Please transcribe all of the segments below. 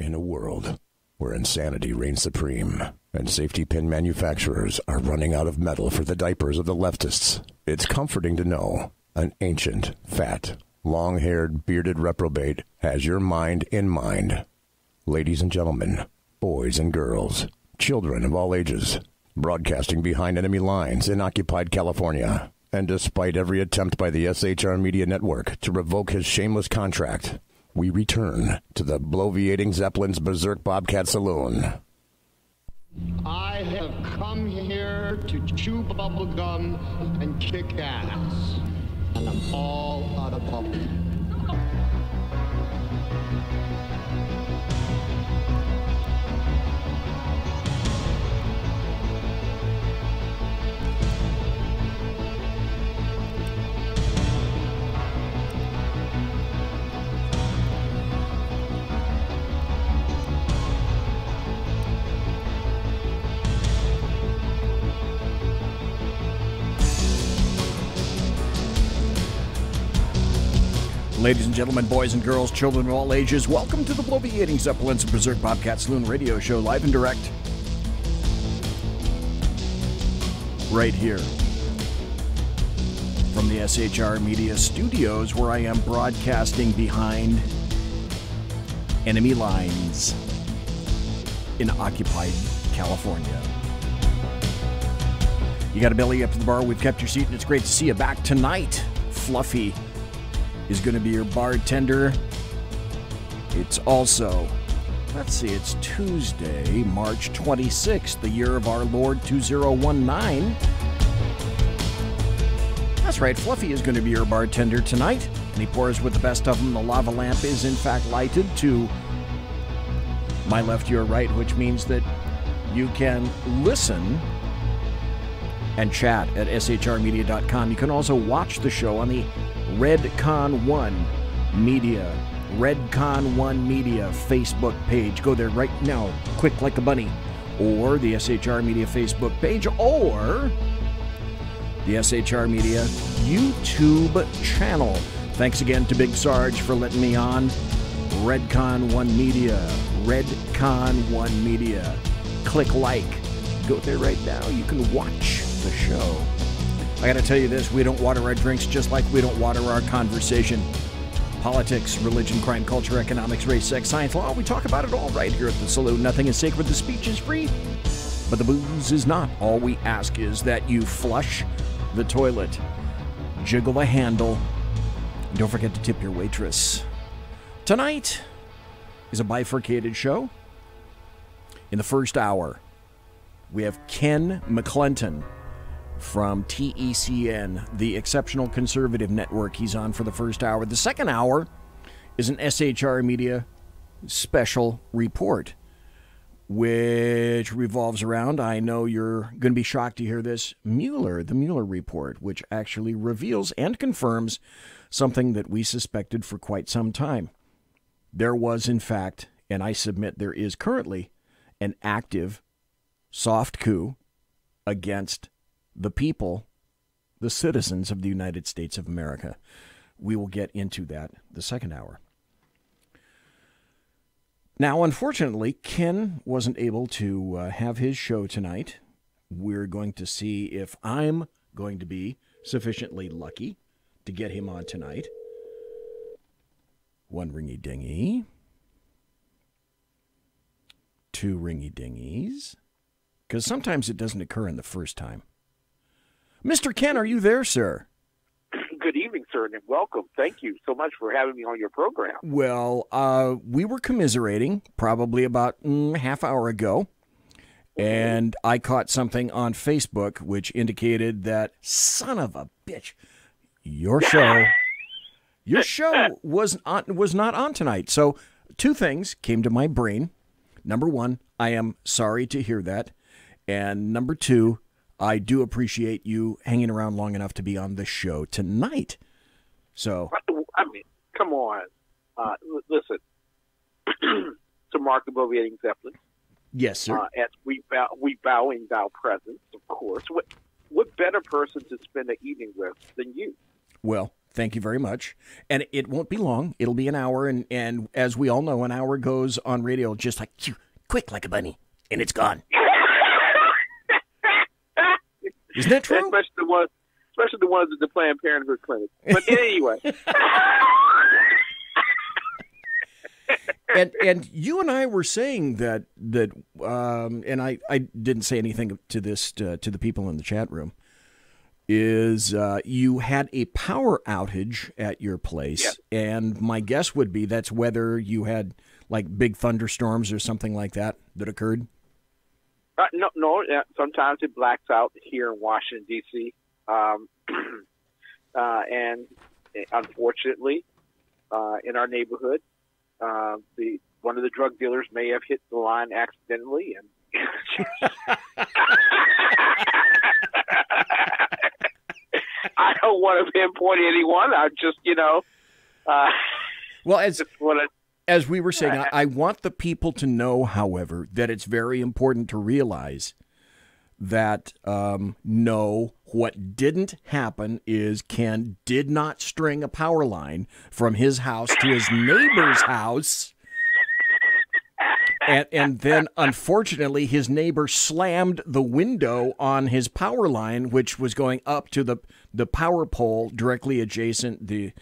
In a world where insanity reigns supreme and safety pin manufacturers are running out of metal for the diapers of the leftists, it's comforting to know an ancient, fat, long-haired, bearded reprobate has your mind in mind. Ladies and gentlemen, boys and girls, children of all ages, broadcasting behind enemy lines in occupied California, and despite every attempt by the SHR Media Network to revoke his shameless contract, we return to the bloviating Zeppelin's Berserk Bobcat Saloon. I have come here to chew bubble gum and kick ass, and I'm all out of bubble. Ladies and gentlemen, boys and girls, children of all ages, welcome to the bloviating Zeppelin's Berserk Bobcat Saloon radio show, live and direct. Right here from the SHR Media Studios, where I am broadcasting behind enemy lines in occupied California. You got a belly up to the bar, we've kept your seat, and it's great to see you back tonight. Fluffy is going to be your bartender. It's also, it's Tuesday, March 26th, the year of our Lord 2019. That's right, Fluffy is going to be your bartender tonight, and he pours with the best of them. The lava lamp is in fact lighted to my left, your right, which means that you can listen and chat at shrmedia.com. You can also watch the show on the Redcon 1 Media Facebook page. Go there right now, quick like a bunny. Or the SHR Media Facebook page, or the SHR Media YouTube channel. Thanks again to Big Sarge for letting me on. Redcon 1 Media. Redcon 1 Media. Click like. Go there right now. You can watch the show. I gotta tell you this, we don't water our drinks just like we don't water our conversation. Politics, religion, crime, culture, economics, race, sex, science, law, we talk about it all right here at the Saloon. Nothing is sacred, the speech is free, but the booze is not. All we ask is that you flush the toilet, jiggle the handle, and don't forget to tip your waitress. Tonight is a bifurcated show. In the first hour, we have Ken McClinton from TECN, the Exceptional Conservative Network. He's on for the first hour. The second hour is an SHR Media special report, which revolves around, I know you're going to be shocked to hear this, the Mueller report, which actually reveals and confirms something that we suspected for quite some time. There was, in fact, and I submit there is currently, an active soft coup against the people, the citizens of the United States of America. We will get into that the second hour. Now, unfortunately, Ken wasn't able to have his show tonight. We're going to see if I'm going to be sufficiently lucky to get him on tonight. One ringy-dingy. Two ringy-dingies. Because sometimes it doesn't occur in the first time. Mr. Ken, are you there, sir? Good evening, sir, and welcome. Thank you so much for having me on your program. Well, we were commiserating probably about half hour ago, and I caught something on Facebook which indicated that, son of a bitch, your show was not on tonight. So two things came to my brain. Number one, I am sorry to hear that. And number two, I do appreciate you hanging around long enough to be on the show tonight. So, I mean, come on. Listen, to Mark the Bloviating Zeppelin. Yes, sir. As we bow in thou presence, of course. What better person to spend the evening with than you? Well, Thank you very much. And it won't be long. It'll be an hour. And as we all know, an hour goes on radio just like, quick like a bunny. And it's gone. Isn't that true? Especially the ones at the Planned Parenthood clinic. But anyway. And you and I were saying that and I didn't say anything to this to the people in the chat room, is you had a power outage at your place. Yes. And my guess would be that's whether you had like big thunderstorms or something like that occurred. No. Sometimes it blacks out here in Washington, D.C. And unfortunately, in our neighborhood, one of the drug dealers may have hit the line accidentally, and I don't want to pinpoint anyone. I just, well, as we were saying, I want the people to know, however, that it's very important to realize that no, what didn't happen is Ken did not string a power line from his house to his neighbor's house. And then, unfortunately, his neighbor slammed the window on his power line, which was going up to the power pole directly adjacent the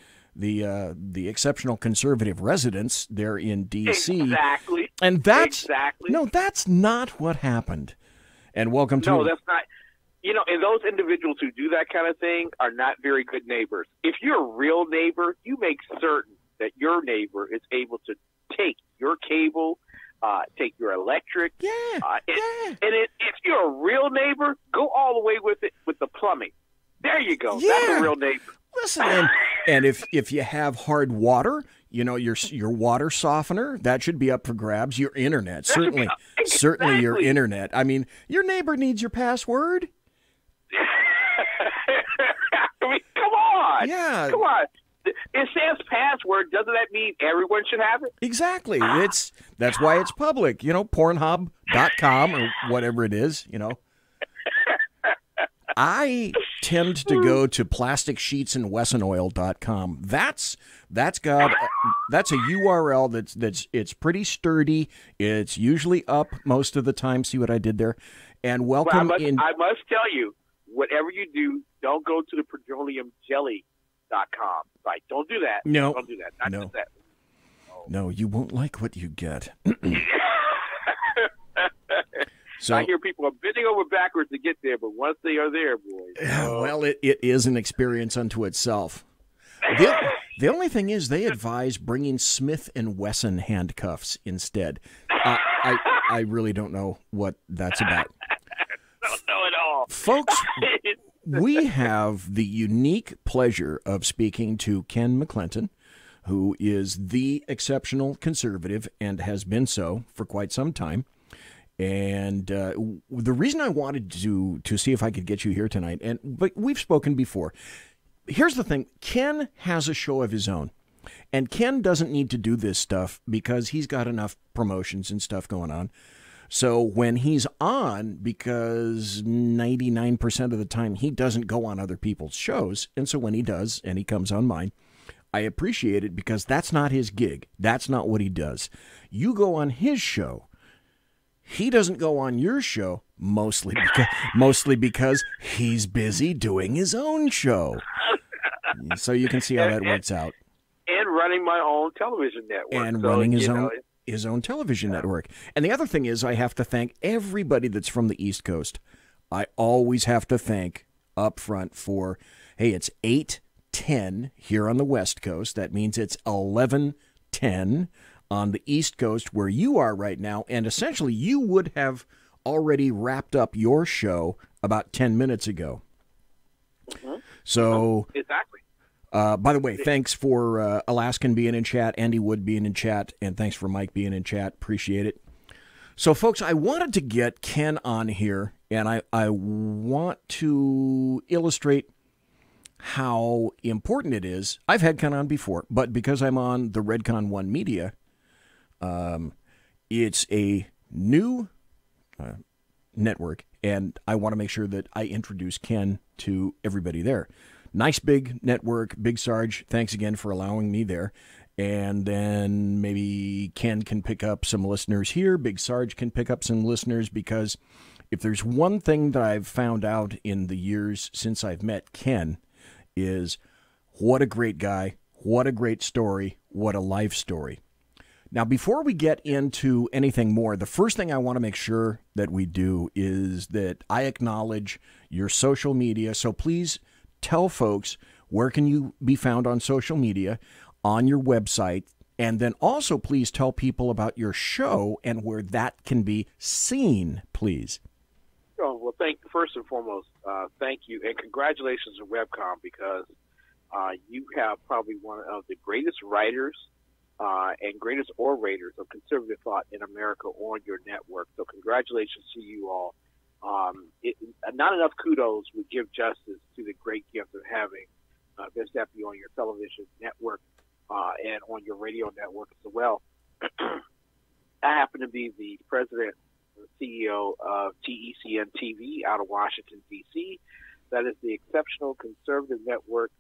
exceptional conservative residence there in D.C. Exactly. And that's not what happened. And welcome to... No, that's not... and those individuals who do that kind of thing are not very good neighbors. If you're a real neighbor, you make certain that your neighbor is able to take your cable, take your electric. Yeah. And if you're a real neighbor, go all the way with it with the plumbing. There you go. Yeah. That's a real neighbor. Listen, and if you have hard water, your water softener, that should be up for grabs. Your internet, certainly your internet. I mean, your neighbor needs your password. I mean, come on. Yeah. Come on. It says password. Doesn't that mean everyone should have it? Exactly. That's why it's public. Pornhub.com or whatever it is, I tend to go to plasticsheetsandwessonoil.com. That's a URL it's pretty sturdy. It's usually up most of the time. See what I did there? And welcome in. I must tell you, whatever you do, don't go to the petroleumjelly.com. Right? Don't do that. No. Don't do that. Not no. just that. No, you won't like what you get. So, I hear people are bending over backwards to get there, but once they are there, boys. Well, it is an experience unto itself. The only thing is they advise bringing Smith & Wesson handcuffs instead. I really don't know what that's about. Don't know at all. Folks, we have the unique pleasure of speaking to Ken McClinton, who is the exceptional conservative and has been so for quite some time. And the reason I wanted to see if I could get you here tonight, but we've spoken before. Here's the thing. Ken has a show of his own. And Ken doesn't need to do this stuff because he's got enough promotions and stuff going on. So when he's on, because 99% of the time he doesn't go on other people's shows, and so when he does, and he comes on mine, I appreciate it because that's not his gig. That's not what he does. You go on his show. He doesn't go on your show, mostly because he's busy doing his own show. So you can see how that works out. And running my own television network. And running his own television network. And the other thing is I have to thank everybody that's from the East Coast. I always have to thank up front for, hey, it's 8:10 here on the West Coast. That means it's 11:10 on the East Coast where you are right now, and essentially you would have already wrapped up your show about 10 minutes ago. Mm-hmm. So, exactly. By the way, thanks for Alaskan being in chat, Andy Wood being in chat, and thanks for Mike being in chat. Appreciate it. So, folks, I wanted to get Ken on here, and I want to illustrate how important it is. I've had Ken on before, but because I'm on the Redcon One Media, it's a new network, and I want to make sure that I introduce Ken to everybody there. Nice big network. Big Sarge, thanks again for allowing me there. And then maybe Ken can pick up some listeners here. Big Sarge can pick up some listeners, because if there's one thing that I've found out in the years since I've met Ken is what a great guy, what a great story, what a life story. Now, before we get into anything more, the first thing I want to make sure that we do is that I acknowledge your social media. So please tell folks, where can you be found on social media, on your website, and then also please tell people about your show and where that can be seen, please. Oh, well, first and foremost, thank you, and congratulations to Webcom, because you have probably one of the greatest writers and greatest orators of conservative thought in America on your network. So congratulations to you all. Not enough kudos would give justice to the great gift of having Vince Deppie on your television network and on your radio network as well. I happen to be the president and CEO of TECN TV out of Washington, D.C. That is the Exceptional Conservative Network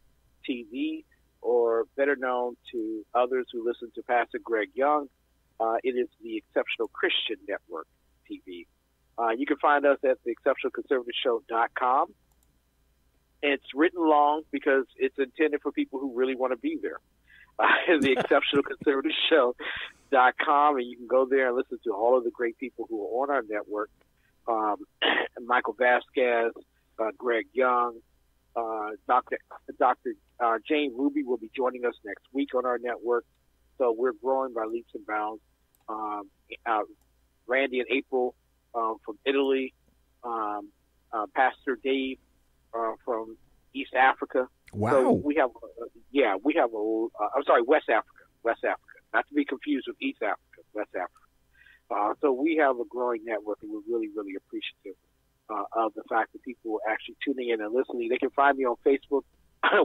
TV, or better known to others who listen to Pastor Greg Young, it is the Exceptional Christian Network TV. You can find us at theexceptionalconservativeshow.com. It's written long because it's intended for people who really want to be there. The exceptionalconservativeshow.com, and you can go there and listen to all of the great people who are on our network. Michael Vasquez, Greg Young, Dr. Jane Ruby will be joining us next week on our network. So we're growing by leaps and bounds. Randy and April from Italy, Pastor Dave from East Africa. Wow. So we have, West Africa, not to be confused with East Africa, West Africa. So we have a growing network, and we're really, really appreciative of the fact that people are actually tuning in and listening. They can find me on Facebook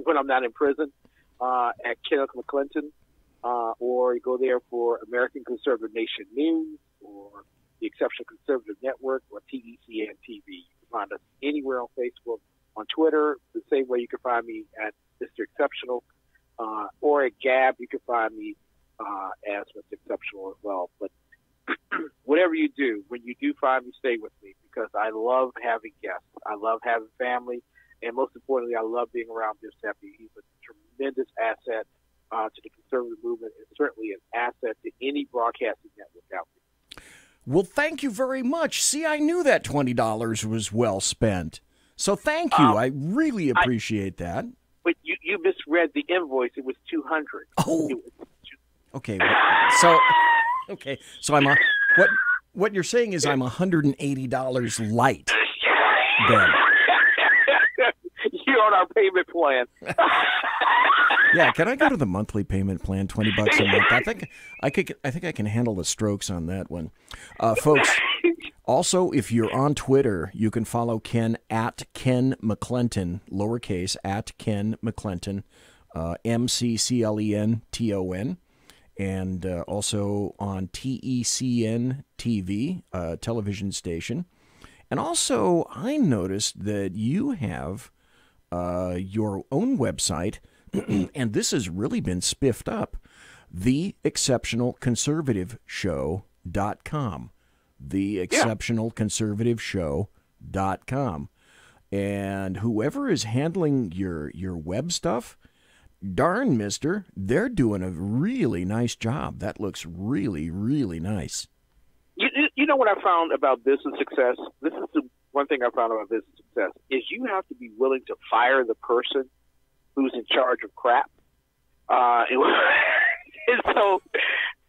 when I'm not in prison at Kenneth McClinton, or you go there for American Conservative Nation News, or the Exceptional Conservative Network, or TECN TV. You can find us anywhere on Facebook, on Twitter, the same way you can find me at Mr. Exceptional, or at Gab, you can find me as Mr. Exceptional as well. But whatever you do, when you do find me, stay with me, because I love having guests. I love having family. And most importantly, I love being around Vince Deppie. He's a tremendous asset to the conservative movement, and certainly an asset to any broadcasting network out there. Well, thank you very much. See, I knew that $20 was well spent. So thank you. I really appreciate that. But you misread the invoice. It was $200. Oh. Okay. So I'm what you're saying is I'm $180 light. Then. You're on our payment plan. Yeah, can I go to the monthly payment plan, $20 a month? I think I can handle the strokes on that one. Folks, also, if you're on Twitter, you can follow Ken at Ken McClinton, lowercase, at Ken McClinton, MCCLENTON, and also on TECN TV, television station. And also, I noticed that you have your own website, and this has really been spiffed up, theexceptionalconservativeshow.com. theexceptionalconservativeshow.com. And whoever is handling your web stuff, darn, mister, they're doing a really nice job. That looks really, really nice. You know what I found about business success? This is the one thing I found about business success, is you have to be willing to fire the person who's in charge of crap. And so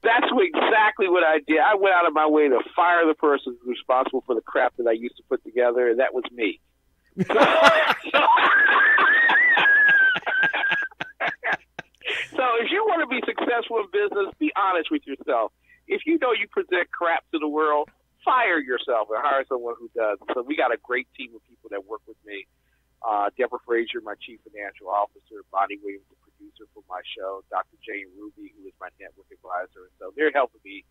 that's exactly what I did. I went out of my way to fire the person who's responsible for the crap that I used to put together, and that was me. So if you want to be successful in business, be honest with yourself. If you know you present crap to the world, fire yourself and hire someone who does. So we got a great team of people that work with me. Deborah Frazier, my chief financial officer, Bonnie Williams, the producer for my show, Dr. Jane Ruby, who is my network advisor. And so they're helping me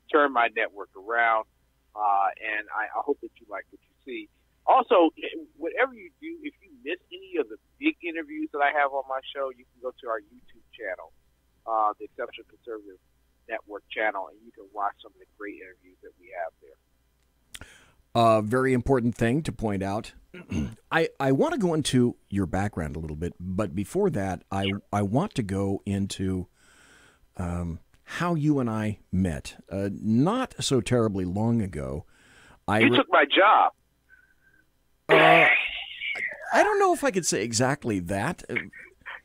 turn my network around. And I hope that you like what you see. Also, whatever you do, if you miss any of the big interviews that I have on my show, you can go to our YouTube channel, the Exceptional Conservative Network channel, and you can watch some of the great interviews that we have there. Very important thing to point out. I want to go into your background a little bit, but before that, I want to go into how you and I met. Not so terribly long ago. You took my job. I don't know if I could say exactly that.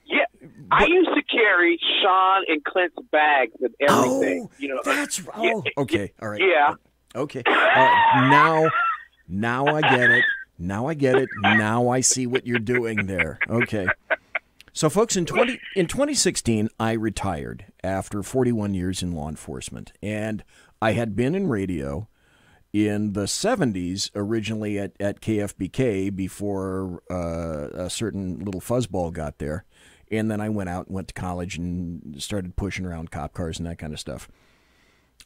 Yeah, I used to carry Sean and Clint's bags and everything. Oh, that's okay. All right. Yeah. Okay. Now I get it. Now I get it. Now I see what you're doing there. Okay. So, folks, in 2016, I retired after 41 years in law enforcement, and I had been in radio in the 70s, originally at KFBK before a certain little fuzzball got there. And then I went to college and started pushing around cop cars and that kind of stuff.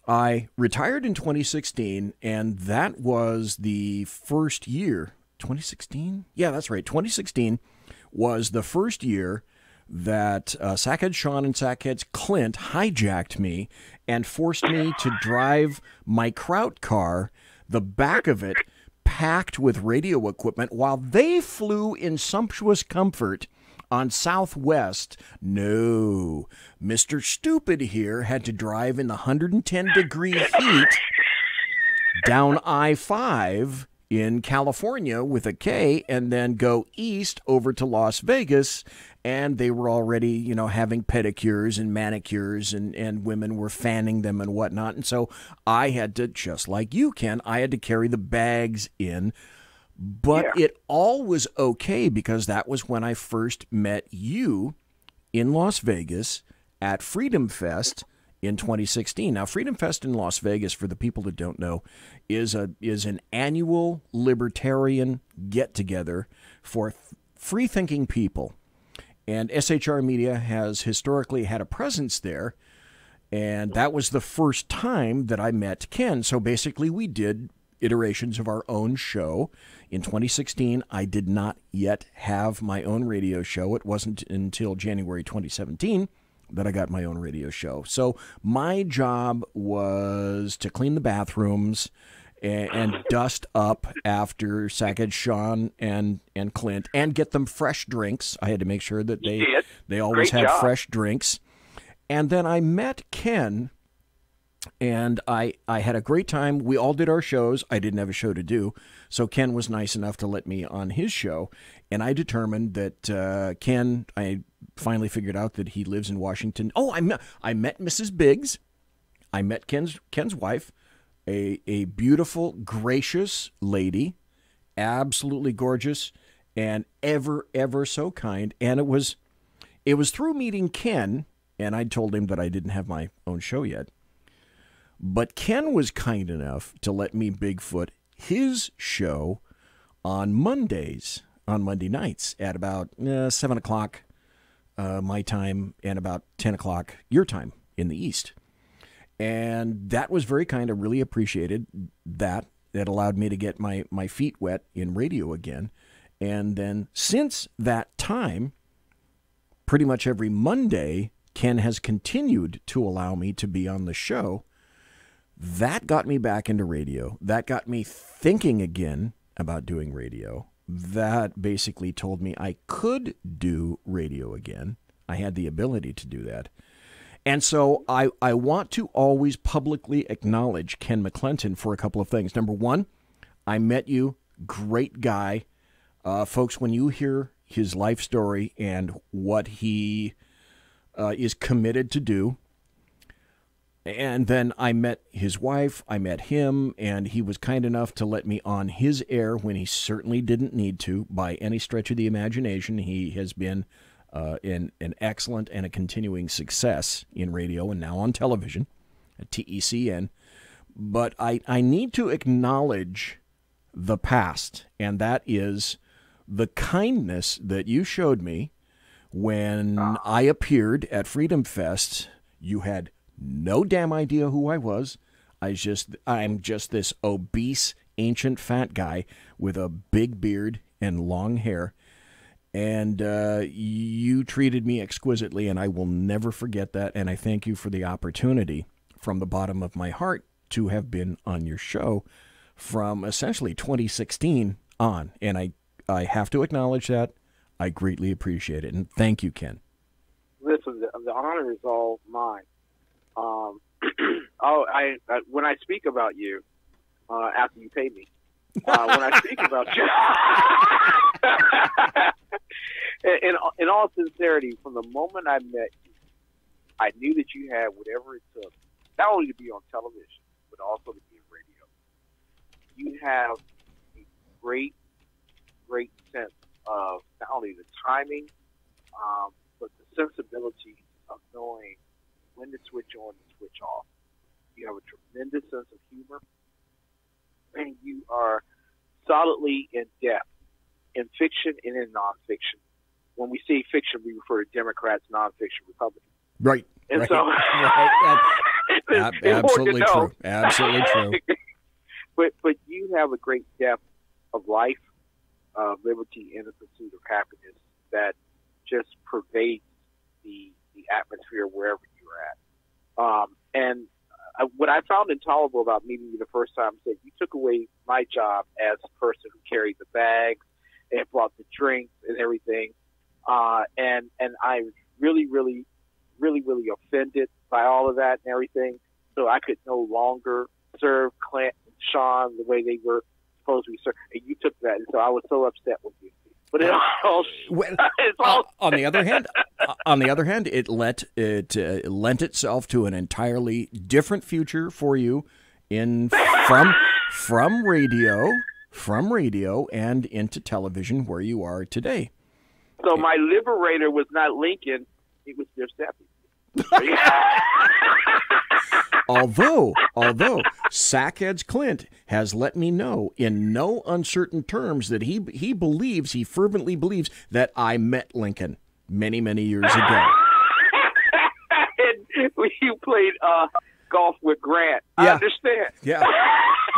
I retired in 2016, and that was the first year. 2016? Yeah, that's right. 2016 was the first year that Sackhead Sean and Sackhead Clint hijacked me and forced me to drive my Kraut car, the back of it packed with radio equipment, while they flew in sumptuous comfort on Southwest. No, Mr. Stupid here had to drive in the 110-degree heat down I-5 in California with a K, and then go east over to Las Vegas, and they were already, having pedicures and manicures, and women were fanning them and whatnot. And so I had to, just like you, Ken, I had to carry the bags in. But it all was okay, because that was when I first met you in Las Vegas at Freedom Fest in 2016. Now, Freedom Fest in Las Vegas, for the people that don't know, is an annual libertarian get-together for free-thinking people. And SHR Media has historically had a presence there, and that was the first time that I met Ken. So basically, we did iterations of our own show. In 2016, I did not yet have my own radio show. It wasn't until January 2017 that I got my own radio show. So my job was to clean the bathrooms and dust up after Sackhead Sean and Clint, and get them fresh drinks. I had to make sure that they always had fresh drinks. And then I met Ken, and I had a great time. We all did our shows. I didn't have a show to do, so Ken was nice enough to let me on his show. And I determined that Ken, I finally figured out that he lives in Washington. Oh, I met Mrs. Biggs. I met Ken's wife, a beautiful, gracious lady, absolutely gorgeous, and ever so kind. And it was through meeting Ken, and I told him that I didn't have my own show yet. But Ken was kind enough to let me Bigfoot his show on Monday nights at about 7 o'clock my time and about 10 o'clock your time in the East. And that was very kind. I really appreciated that. That allowed me to get my feet wet in radio again. And then since that time, pretty much every Monday, Ken has continued to allow me to be on the show. That got me back into radio. That got me thinking again about doing radio. That basically told me I could do radio again. I had the ability to do that. And so I want to always publicly acknowledge Ken McClinton for a couple of things. Number one, I met you, great guy. Folks, when you hear his life story and what he is committed to do, and then I met his wife, I met him, and he was kind enough to let me on his air when he certainly didn't need to by any stretch of the imagination. He has been an excellent and a continuing success in radio and now on television at TECN. But I need to acknowledge the past, and that is the kindness that you showed me when I appeared at Freedom Fest. You had no damn idea who I was. I'm just this obese ancient fat guy with a big beard and long hair. And you treated me exquisitely, and I will never forget that. And I thank you for the opportunity from the bottom of my heart to have been on your show from essentially 2016 on. And I have to acknowledge that. I greatly appreciate it. And thank you, Ken. Listen, the honor is all mine. When I speak about you, after you pay me, when I speak about you, in all sincerity, from the moment I met you, I knew that you had whatever it took, not only to be on television, but also to be in radio. You have a great, great sense of not only the timing, but the sensibility of knowing when to switch on and switch off. You have a tremendous sense of humor, and you are solidly in depth in fiction and in nonfiction. When we say fiction, we refer to Democrats, nonfiction, Republicans. Right. And right, so, right. Absolutely true. Absolutely true. But you have a great depth of life, liberty, and the pursuit of happiness that just pervades the atmosphere wherever you're at. What I found intolerable about meeting you the first time is that you took away my job as a person who carried the bags and brought the drinks and everything. And I was really, really, really, really offended by all of that and everything. So I could no longer serve Clint and Sean the way they were supposed to be served. And you took that. And so I was so upset with you. But on the other hand, it lent itself to an entirely different future for you from radio and into television where you are today. So my liberator was not Lincoln; it was Giuseppe. Although Sackheads Clint has let me know in no uncertain terms that he fervently believes that I met Lincoln many, many years ago. And you played golf with Grant. Yeah. I understand. Yeah.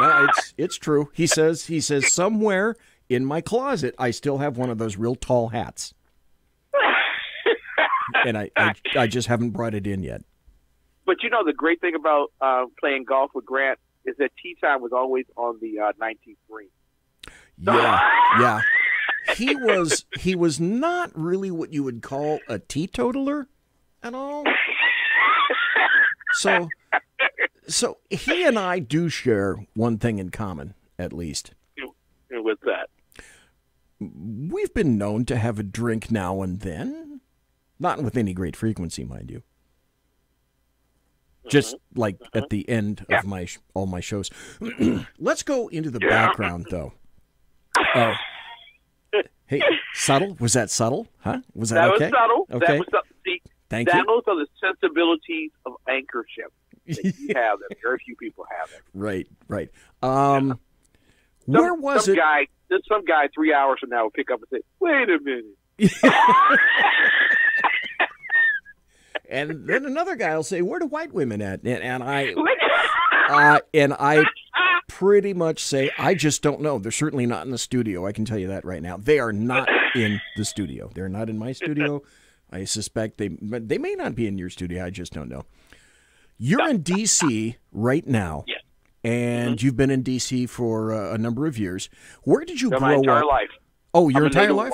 No, it's true. He says somewhere in my closet I still have one of those real tall hats. And I just haven't brought it in yet. But you know the great thing about playing golf with Grant is that tee time was always on the 19th green. Yeah. He was not really what you would call a teetotaler at all. So he and I do share one thing in common, at least. And what's that? We've been known to have a drink now and then, not with any great frequency, mind you. Just like at the end of all my shows. Let's go into the background, though. Hey, subtle? Was that subtle? Huh? Was that okay? That was subtle. Okay. That was subtle. See, Thank you. those are the sensibilities of anchorship that you have that very few people have. Right. Where was it? Some guy 3 hours from now will pick up and say, "Wait a minute." And then another guy will say, "Where do white women at?" And I pretty much say, "I just don't know. They're certainly not in the studio. I can tell you that right now. They are not in the studio. They're not in my studio. I suspect they may not be in your studio. I just don't know." You're in D.C. right now, and you've been in D.C. for a number of years. Where did you grow up? My entire life. Oh, your entire life?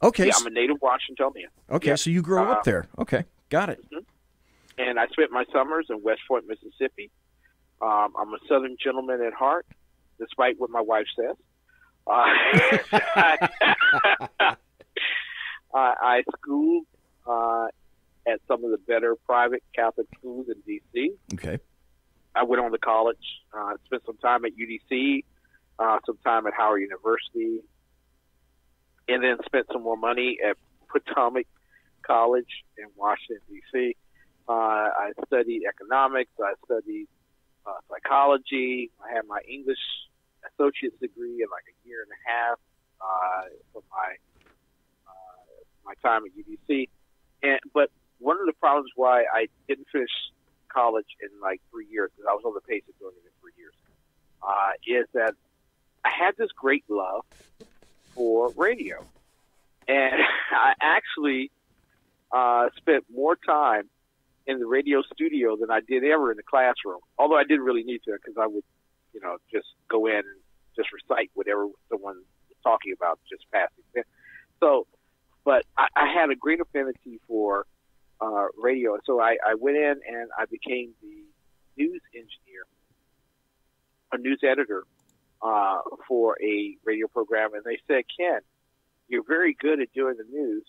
Okay. Yeah, I'm a native Washingtonian. Okay, so you grew up there. Okay, got it. And I spent my summers in West Point, Mississippi. I'm a Southern gentleman at heart, despite what my wife says. I schooled at some of the better private Catholic schools in D.C. Okay. I went on to college, spent some time at UDC, some time at Howard University, and then spent some more money at Potomac College in Washington, D.C. I studied economics. I studied psychology. I had my English associate's degree in like a year and a half for my time at UDC. But one of the problems why I didn't finish college in like 3 years, because I was on the pace of doing it in 3 years, is that I had this great love for radio. And I actually spent more time in the radio studio than I did ever in the classroom. Although I didn't really need to, because I would, just go in and just recite whatever someone was talking about, just passing. So, but I had a great affinity for radio. So I went in and I became the news engineer, a news editor for a radio program. And they said, Ken, you're very good at doing the news.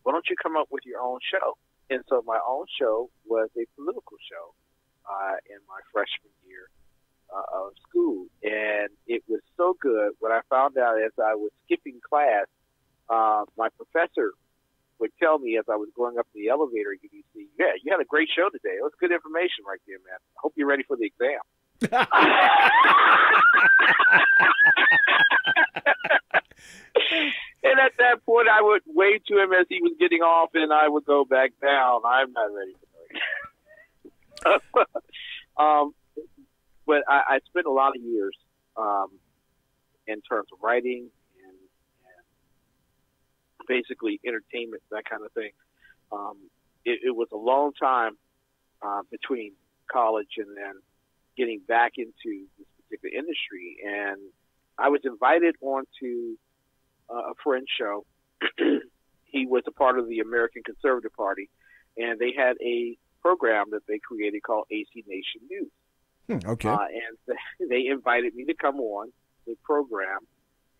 Why don't you come up with your own show? And so my own show was a political show in my freshman year of school. And it was so good. What I found out as I was skipping class, my professor would tell me as I was going up the elevator at UBC, yeah, you had a great show today. It was good information right there, man. I hope you're ready for the exam. And at that point, I would wave to him as he was getting off, and I would go back down. I'm not ready for it. But I spent a lot of years in terms of writing and basically entertainment, that kind of thing. It was a long time between college and then getting back into this particular industry. And I was invited onto a friend's show. He was a part of the American Conservative Party, and they had a program that they created called AC Nation News. Okay. And they invited me to come on the program,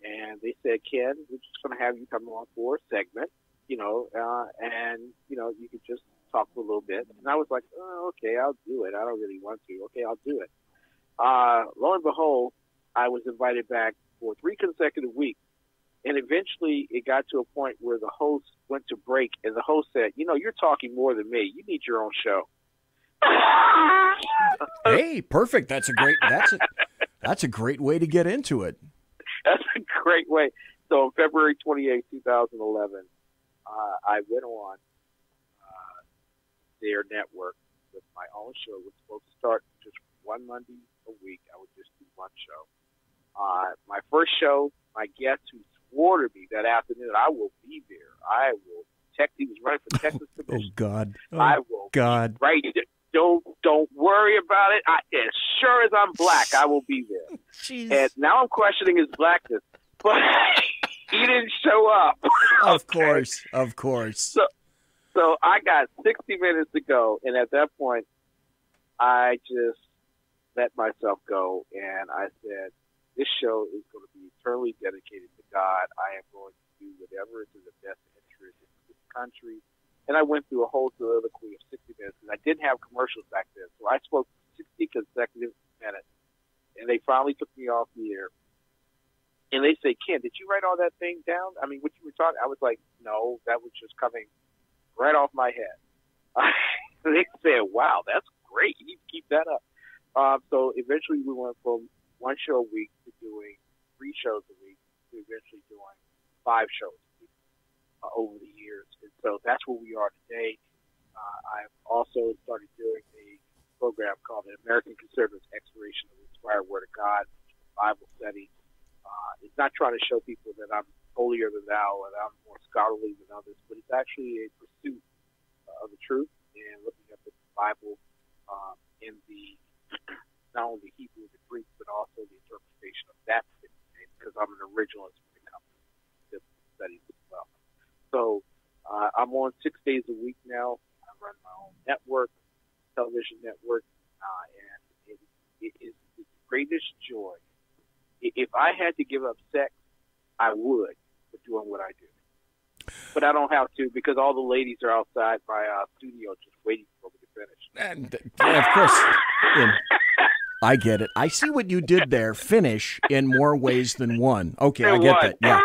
and they said, Ken, we're just going to have you come on for a segment, and, you could just talk for a little bit. And I was like, oh, okay, I'll do it. I don't really want to. Okay, I'll do it. Lo and behold, I was invited back for 3 consecutive weeks. And eventually it got to a point where the host went to break, and the host said, you're talking more than me. You need your own show. Hey, perfect. That's a great way to get into it. That's a great way. So on February 28, 2011, I went on their network with my own show. It was supposed to start just one Monday a week. I would just do one show. My first show, my guest who swore to me that afternoon, I will be there. I will text. He was running for Texas Commission. Oh God! I will. God! Right. Don't worry about it. As sure as I'm black, I will be there. Jeez. And now I'm questioning his blackness, but he didn't show up. Of course. So I got 60 minutes to go, and at that point, I just let myself go, and I said, this show is going to be eternally dedicated to God. I am going to do whatever is in the best interest of this country. And I went through a whole soliloquy of 60 minutes, and I didn't have commercials back then. So I spoke 60 consecutive minutes, and they finally took me off the air. And they say, Ken, did you write all that thing down? I mean, what you were talking, I was like, no, that was just coming right off my head. They said, wow, that's great. You need to keep that up. So eventually we went from one show a week to doing 3 shows a week to eventually doing 5 shows a week over the years. And so that's where we are today. I've also started doing a program called the American Conservative Exploration of the Inspired Word of God, Bible study. It's not trying to show people that I'm holier than thou or that I'm more scholarly than others, but it's actually a pursuit of the truth and looking at the Bible in the not only the Hebrew and the Greek, but also the interpretation of that because I'm an originalist when it comes to studies as well. So I'm on 6 days a week now. I run my own network, television network, and it is the greatest joy. If I had to give up sex, I would for doing what I do. But I don't have to because all the ladies are outside my studio just waiting for me to finish. And of course, I get it. I see what you did there. Finish in more ways than one. Okay, I get that. Yeah.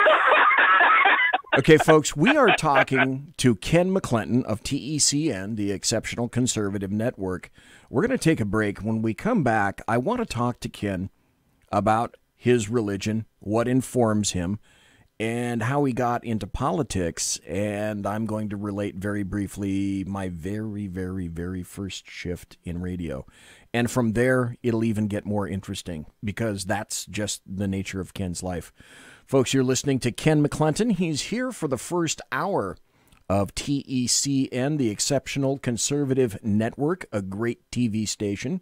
Okay, folks, we are talking to Ken McClinton of TECN, the Exceptional Conservative Network. We're going to take a break. When we come back, I want to talk to Ken about his religion, what informs him, and how he got into politics. And I'm going to relate very briefly my very, very, very first shift in radio. And from there, it'll even get more interesting because that's just the nature of Ken's life. Folks, you're listening to Ken McClelton. He's here for the first hour of TECN, the Exceptional Conservative Network, a great TV station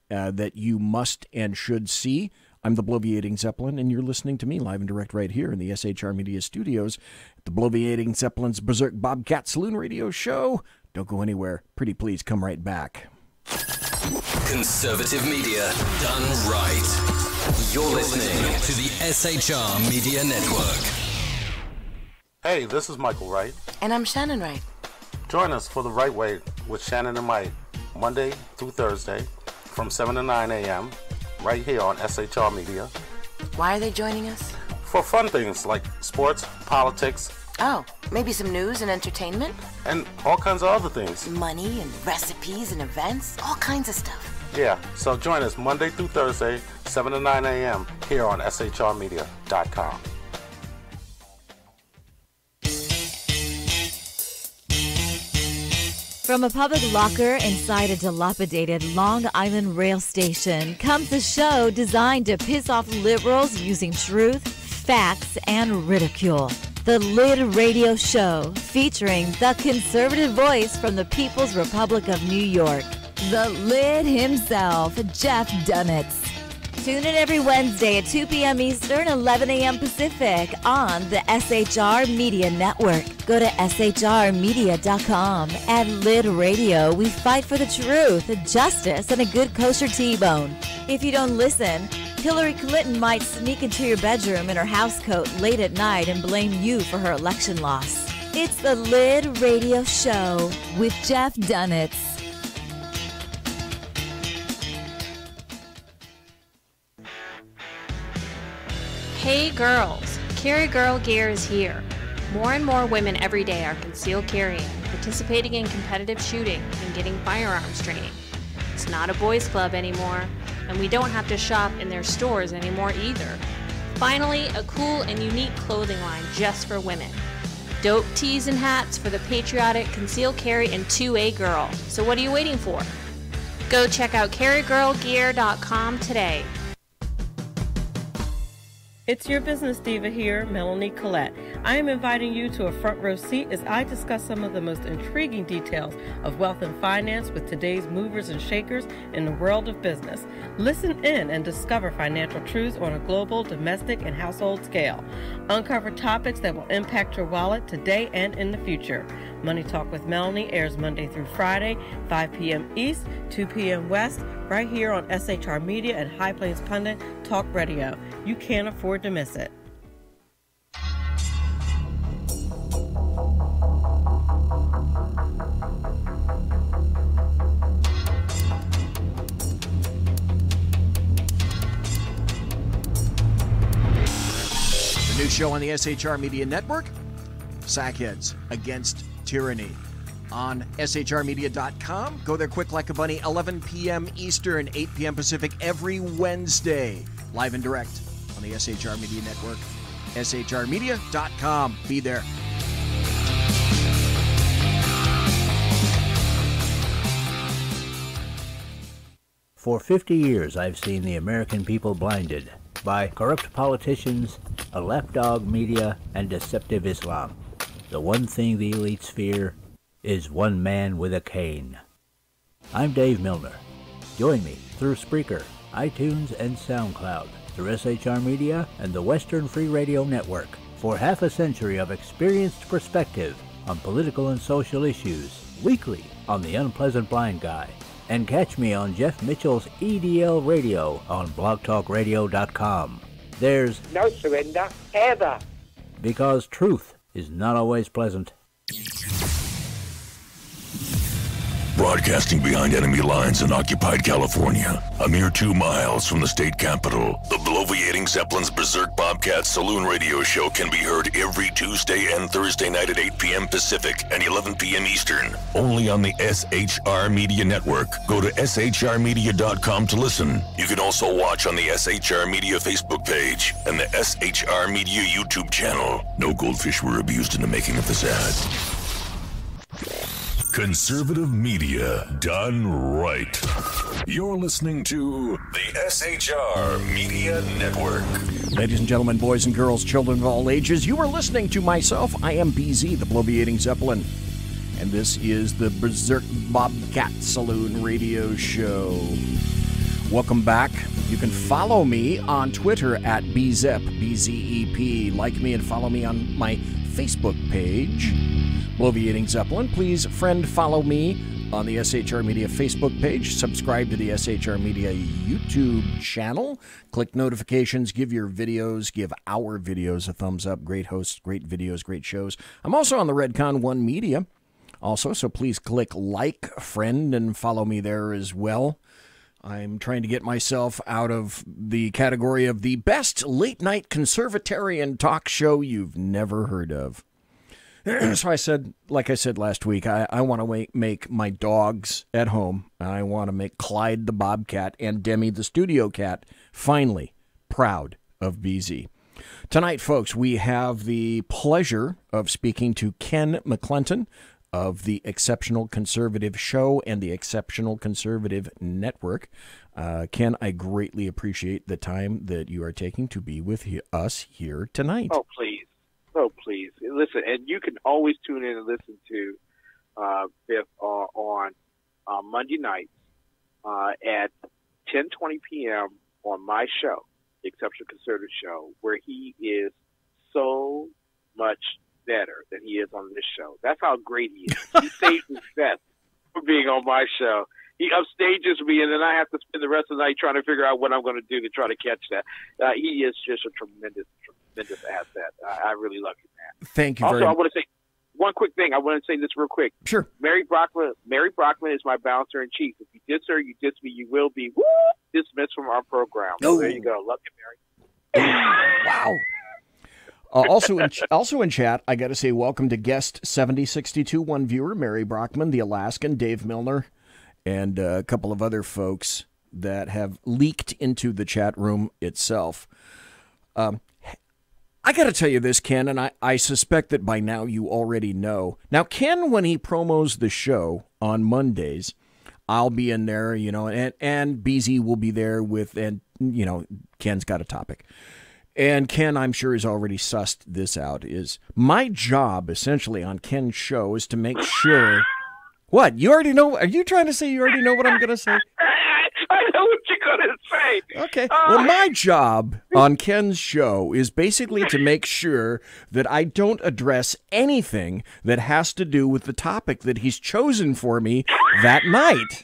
that you must and should see. I'm the Bloviating Zeppelin, and you're listening to me live and direct right here in the SHR Media Studios at the Bloviating Zeppelin's Berserk Bobcat Saloon radio show. Don't go anywhere. Pretty please come right back. Conservative media done right. You're listening to the SHR Media Network. Hey, this is Michael Wright. And I'm Shannon Wright. Join us for The Right Way with Shannon and Mike, Monday through Thursday from 7 to 9 a.m. right here on SHR Media. Why are they joining us? For fun things like sports, politics. Oh, maybe some news and entertainment? And all kinds of other things. Money and recipes and events, all kinds of stuff. Yeah, so join us Monday through Thursday, 7 to 9 a.m. here on shrmedia.com. From a public locker inside a dilapidated Long Island rail station comes a show designed to piss off liberals using truth, facts, and ridicule. The Lid Radio Show, featuring the conservative voice from the People's Republic of New York, the Lid himself, Jeff Dunitz. Tune in every Wednesday at 2 p.m. Eastern, 11 a.m. Pacific on the SHR Media Network. Go to shrmedia.com. At Lid Radio, we fight for the truth, justice, and a good kosher T-bone. If you don't listen, Hillary Clinton might sneak into your bedroom in her housecoat late at night and blame you for her election loss. It's the Lid Radio Show with Jeff Dunitz. Hey girls, Carry Girl Gear is here. More and more women every day are concealed carrying, participating in competitive shooting, and getting firearms training. It's not a boys' club anymore, and we don't have to shop in their stores anymore either. Finally, a cool and unique clothing line just for women. Dope tees and hats for the patriotic concealed carry and 2A girl. So what are you waiting for? Go check out carrygirlgear.com today. It's your business diva here, Melanie Collette. I am inviting you to a front row seat as I discuss some of the most intriguing details of wealth and finance with today's movers and shakers in the world of business. Listen in and discover financial truths on a global, domestic, and household scale. Uncover topics that will impact your wallet today and in the future. Money Talk with Melanie airs Monday through Friday, 5 p.m. East, 2 p.m. West, right here on SHR Media and High Plains Pundit Talk Radio. You can't afford to miss it. The new show on the SHR Media Network, Sackheads Against Tyranny. On shrmedia.com. Go there quick like a bunny, 11 p.m. Eastern, 8 p.m. Pacific every Wednesday. Live and direct on the SHR Media Network. shrmedia.com. Be there. For 50 years, I've seen the American people blinded by corrupt politicians, a lapdog media, and deceptive Islam. The one thing the elites fear is one man with a cane. I'm Dave Milner. Join me through Spreaker, iTunes, and SoundCloud, through SHR Media and the Western Free Radio Network, for half a century of experienced perspective on political and social issues, weekly on The Unpleasant Blind Guy. And catch me on Jeff Mitchell's EDL Radio on blogtalkradio.com. There's no surrender, ever. Because truth is not always pleasant. Broadcasting behind enemy lines in occupied California, a mere 2 miles from the state capital, the bloviating Zeppelin's Berserk Bobcat Saloon radio show can be heard every Tuesday and Thursday night at 8 p.m. Pacific and 11 p.m. Eastern, only on the SHR Media Network. Go to shrmedia.com to listen. You can also watch on the SHR Media Facebook page and the SHR Media YouTube channel. No goldfish were abused in the making of this ad. Conservative media done right. You're listening to the SHR Media Network. Ladies and gentlemen, boys and girls, children of all ages, you are listening to myself. I am BZ, the bloviating Zeppelin. And this is the Berserk Bobcat Saloon radio show. Welcome back. You can follow me on Twitter at BZEP, B-Z-E-P. Like me and follow me on my Facebook page, Bloviating Zeppelin. Please follow me on the SHR Media Facebook page. Subscribe to the SHR Media YouTube channel. Click notifications. Give our videos a thumbs up. Great hosts, great videos, great shows. I'm also on the Redcon One Media also, so please click like, friend, and follow me there as well. I'm trying to get myself out of the category of the best late-night conservatarian talk show you've never heard of. So I said, like I said last week, I want to make my dogs at home. I want to make Clyde the Bobcat and Demi the Studio Cat finally proud of BZ. Tonight, folks, we have the pleasure of speaking to Ken McClinton of the Exceptional Conservative Show and the Exceptional Conservative Network. Ken, I greatly appreciate the time that you are taking to be with us here tonight. Oh, please. Oh, please. Listen, and you can always tune in and listen to Biff on Monday nights at 10:20 p.m. on my show, the Exceptional Conservative Show, where he is so much better than he is on this show. That's how great he is. He saves his best for being on my show. He upstages me, and then I have to spend the rest of the night trying to figure out what I'm going to do to try to catch that. He is just a tremendous asset. I really love you, man. Thank you very much. Also, I want to say one quick thing. I want to say this real quick. Sure. Mary Brockman is my bouncer in chief. If you diss her, you diss me, you will be dismissed from our program. Oh. So there you go. Love you, Mary. Wow. Also in chat, I got to say welcome to guest 7062, one viewer, Mary Brockman, the Alaskan, Dave Milner, and a couple of other folks that have leaked into the chat room itself. I got to tell you this, Ken, and I suspect that by now you already know. Now, Ken, when he promos the show on Mondays, I'll be in there, and BZ will be there and Ken's got a topic. And Ken, I'm sure, has already sussed this out. Is my job, essentially, on Ken's show is to make sure... What? You already know? Are you trying to say you already know what I'm going to say? I know what you're going to say. Okay. Well, my job on Ken's show is basically to make sure that I don't address anything that has to do with the topic that he's chosen for me that night.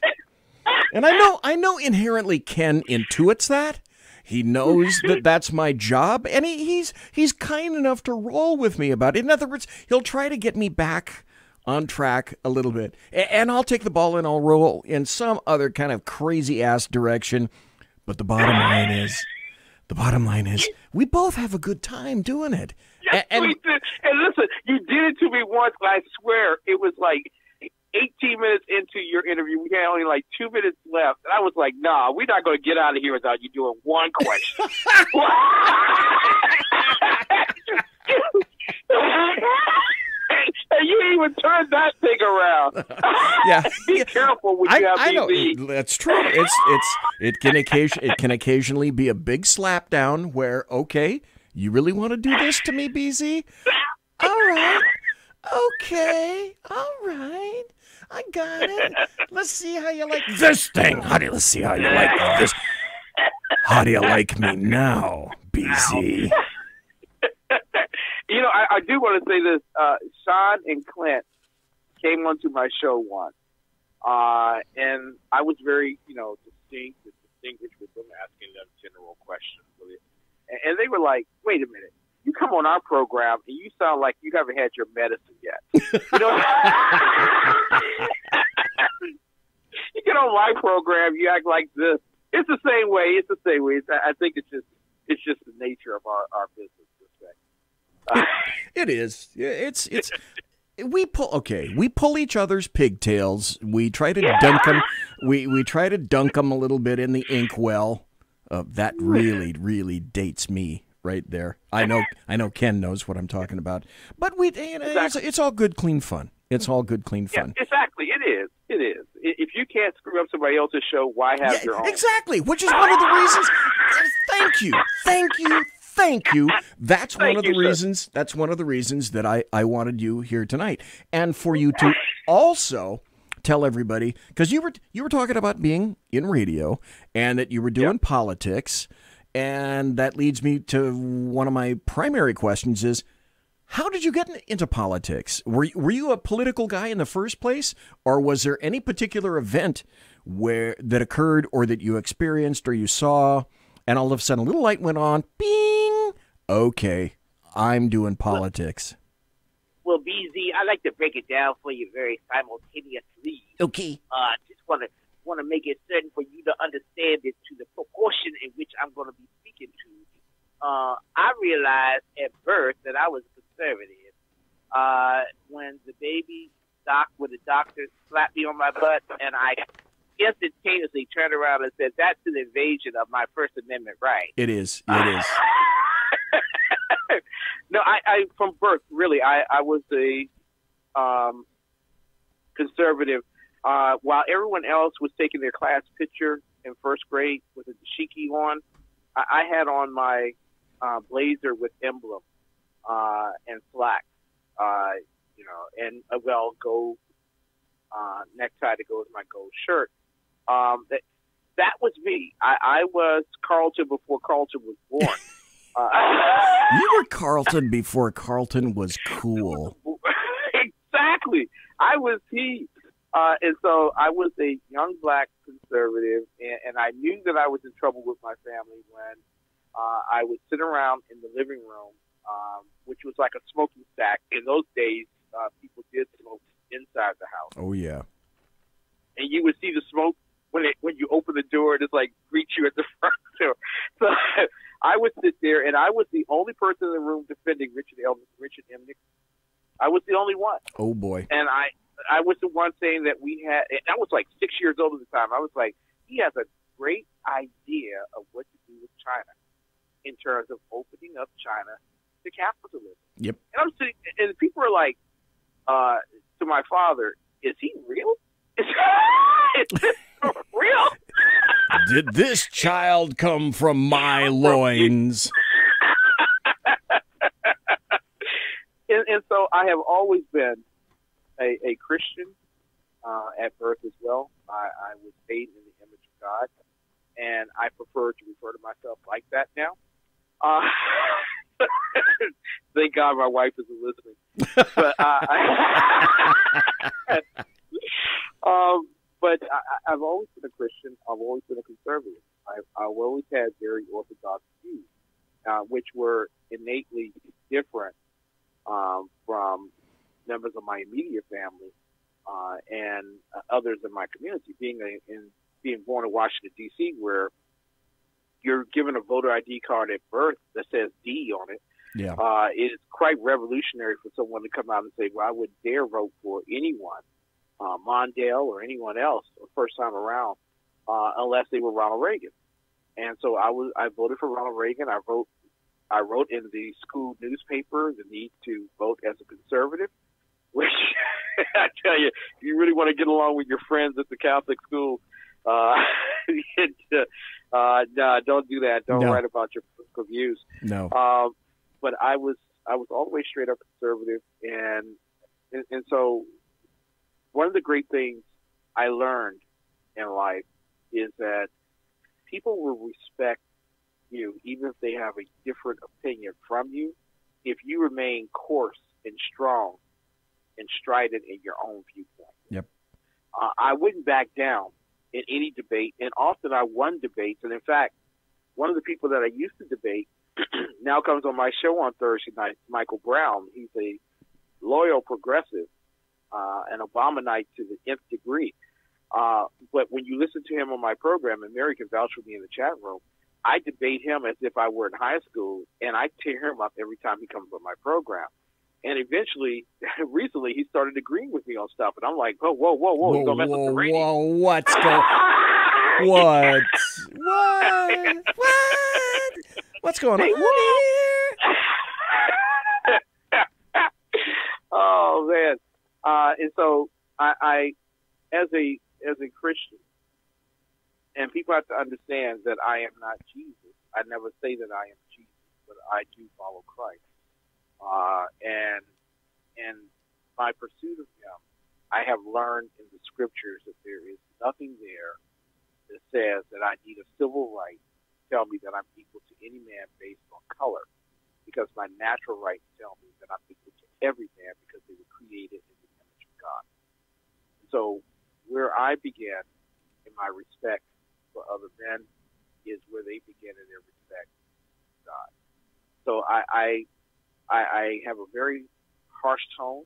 And I know inherently Ken intuits that. He knows that that's my job, and he's kind enough to roll with me about it. In other words, he'll try to get me back on track a little bit, and I'll take the ball and I'll roll in some other kind of crazy-ass direction. But the bottom line is, we both have a good time doing it. Yes, we did. And listen, you did it to me once, I swear. It was like 18 minutes into your interview. We had only like 2 minutes left. And I was like, nah, we're not going to get out of here without you doing one question. And you even turned that thing around. Yeah. Be careful when you have I know. BZ. That's true. It can occasionally be a big slap down where, okay, you really want to do this to me, BZ? All right. Okay. All right. I got it. Let's see how you like this thing. Let's see how you like this. How do you like me now, BZ? I do want to say this. Sean and Clint came onto my show once, and I was very, distinguished with them, asking them general questions. And they were like, wait a minute. You come on our program, and you sound like you haven't had your medicine yet. on my program, you act like this. It's the same way. I think it's just the nature of our business this way. It is. We pull each other's pigtails. We try to dunk them. We try to dunk them a little bit in the inkwell. That really dates me right there. I know Ken knows what I'm talking about. But it's all good, clean fun. It's all good, clean fun. Yeah, exactly. It is. If you can't screw up somebody else's show, why have your own? Exactly. Which is one of the reasons. Thank you. That's one of the reasons. That's one of the reasons that I wanted you here tonight, and for you to also tell everybody, because you were talking about being in radio and that you were doing politics, and that leads me to one of my primary questions: is how did you get into politics? Were you a political guy in the first place, or was there any particular event that occurred, or that you experienced, or you saw, and all of a sudden a little light went on, bing, okay, I'm doing politics? Well, BZ, I like to break it down for you very simultaneously. Okay. Just want to make it certain for you to understand it to the proportion in which I'm going to be speaking to. I realized at birth that I was conservative. When the baby with the doctor slapped me on my butt, and I instantaneously turned around and said, "That's an invasion of my First Amendment right." It is. No, I from birth, really, I was a conservative. While everyone else was taking their class picture in first grade with a dashiki on, I had on my blazer with emblem and slacks, and a gold necktie to go with my gold shirt. That was me. I was Carlton before Carlton was born. You were Carlton before Carlton was cool. Exactly. I was he. And so I was a young black conservative, and I knew that I was in trouble with my family when I would sit around in the living room, which was like a smoking stack. In those days, people did smoke inside the house. Oh, yeah. And you would see the smoke when you open the door, and it's like greet you at the front door. So I would sit there, and I was the only person in the room defending Richard M. Nixon. I was the only one. Oh, boy. And I was the one saying that we had, and I was like 6 years old at the time. I was like, he has a great idea of what to do with China in terms of opening up China to capitalism. Yep. And I'm sitting, and people are like, to my father, is he real? Is this real? Did this child come from my loins? And so I have always been a Christian at birth as well. I was made in the image of God, and I prefer to refer to myself like that now. Thank God my wife isn't listening. But I've always been a Christian. I've always been a conservative. I've always had very orthodox views, which were innately different from members of my immediate family and others in my community. Being born in Washington, D.C., where you're given a voter ID card at birth that says D on it, it is quite revolutionary for someone to come out and say, well, I wouldn't dare vote for anyone, Mondale or anyone else, the first time around, unless they were Ronald Reagan. And so I voted for Ronald Reagan. I wrote in the school newspaper the need to vote as a conservative, which I tell you, if you really want to get along with your friends at the Catholic school, no, don't do that. Don't write about your political views. No. But I was all the way straight up conservative, and so one of the great things I learned in life is that people will respect you even if they have a different opinion from you, if you remain coarse and strong and strident in your own viewpoint. Yep. I wouldn't back down in any debate, and often I won debates. And in fact, one of the people that I used to debate now comes on my show on Thursday night, Michael Brown. He's a loyal progressive, an Obamanite to the nth degree. But when you listen to him on my program, and Mary can vouch for me in the chat room, I debate him as if I were in high school, and I tear him up every time he comes on my program. And eventually, recently, he started agreeing with me on stuff, and I'm like, whoa, you gonna mess with the ratings? Whoa, what's going? What? What's going on here? Oh man! And so I, as a Christian, and people have to understand that I am not Jesus. I never say that I am Jesus, but I do follow Christ. And my pursuit of Him, I have learned in the Scriptures that there is nothing there that says that I need a civil right to tell me that I'm equal to any man based on color, because my natural rights tell me that I'm equal to every man because they were created in the image of God. So where I begin in my respect for other men is where they begin in their respect for God. So I have a very harsh tone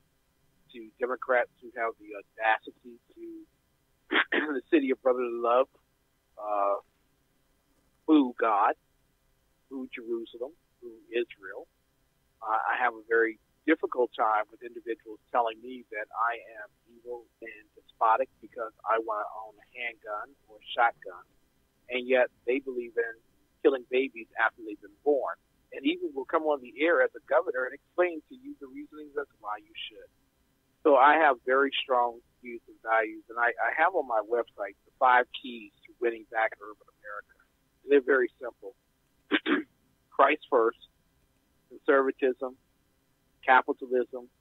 to Democrats who have the audacity to the city of brotherly love, boo God, boo Jerusalem, boo Israel. I have a very difficult time with individuals telling me that I am evil and despotic because I want to own a handgun or a shotgun, and yet they believe in killing babies after they've been born. And even will come on the air as a governor and explain to you the reasonings as to why you should. So I have very strong views and values, and I have on my website the 5 keys to winning back urban America. They're very simple. Christ first, conservatism, capitalism,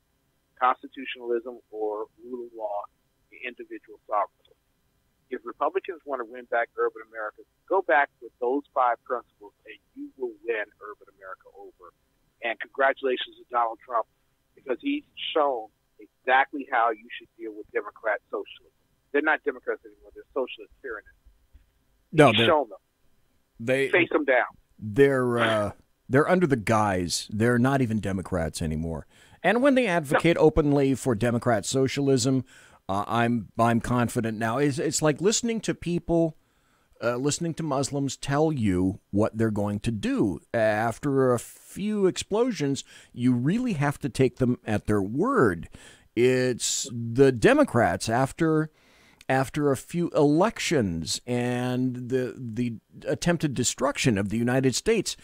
constitutionalism, or rule of law, and individual sovereignty. If Republicans want to win back urban America, go back with those 5 principles and you will win urban America over. And congratulations to Donald Trump, because he's shown exactly how you should deal with Democrat socialists. They're not Democrats anymore. They're socialist tyrannists. No, he's shown them. They face them down. They're under the guise. They're not even Democrats anymore. And when they advocate openly for Democrat socialism, I'm confident now. It's like listening to people, listening to Muslims tell you what they're going to do. After a few explosions, you really have to take them at their word. It's the Democrats after a few elections and the attempted destruction of the United States.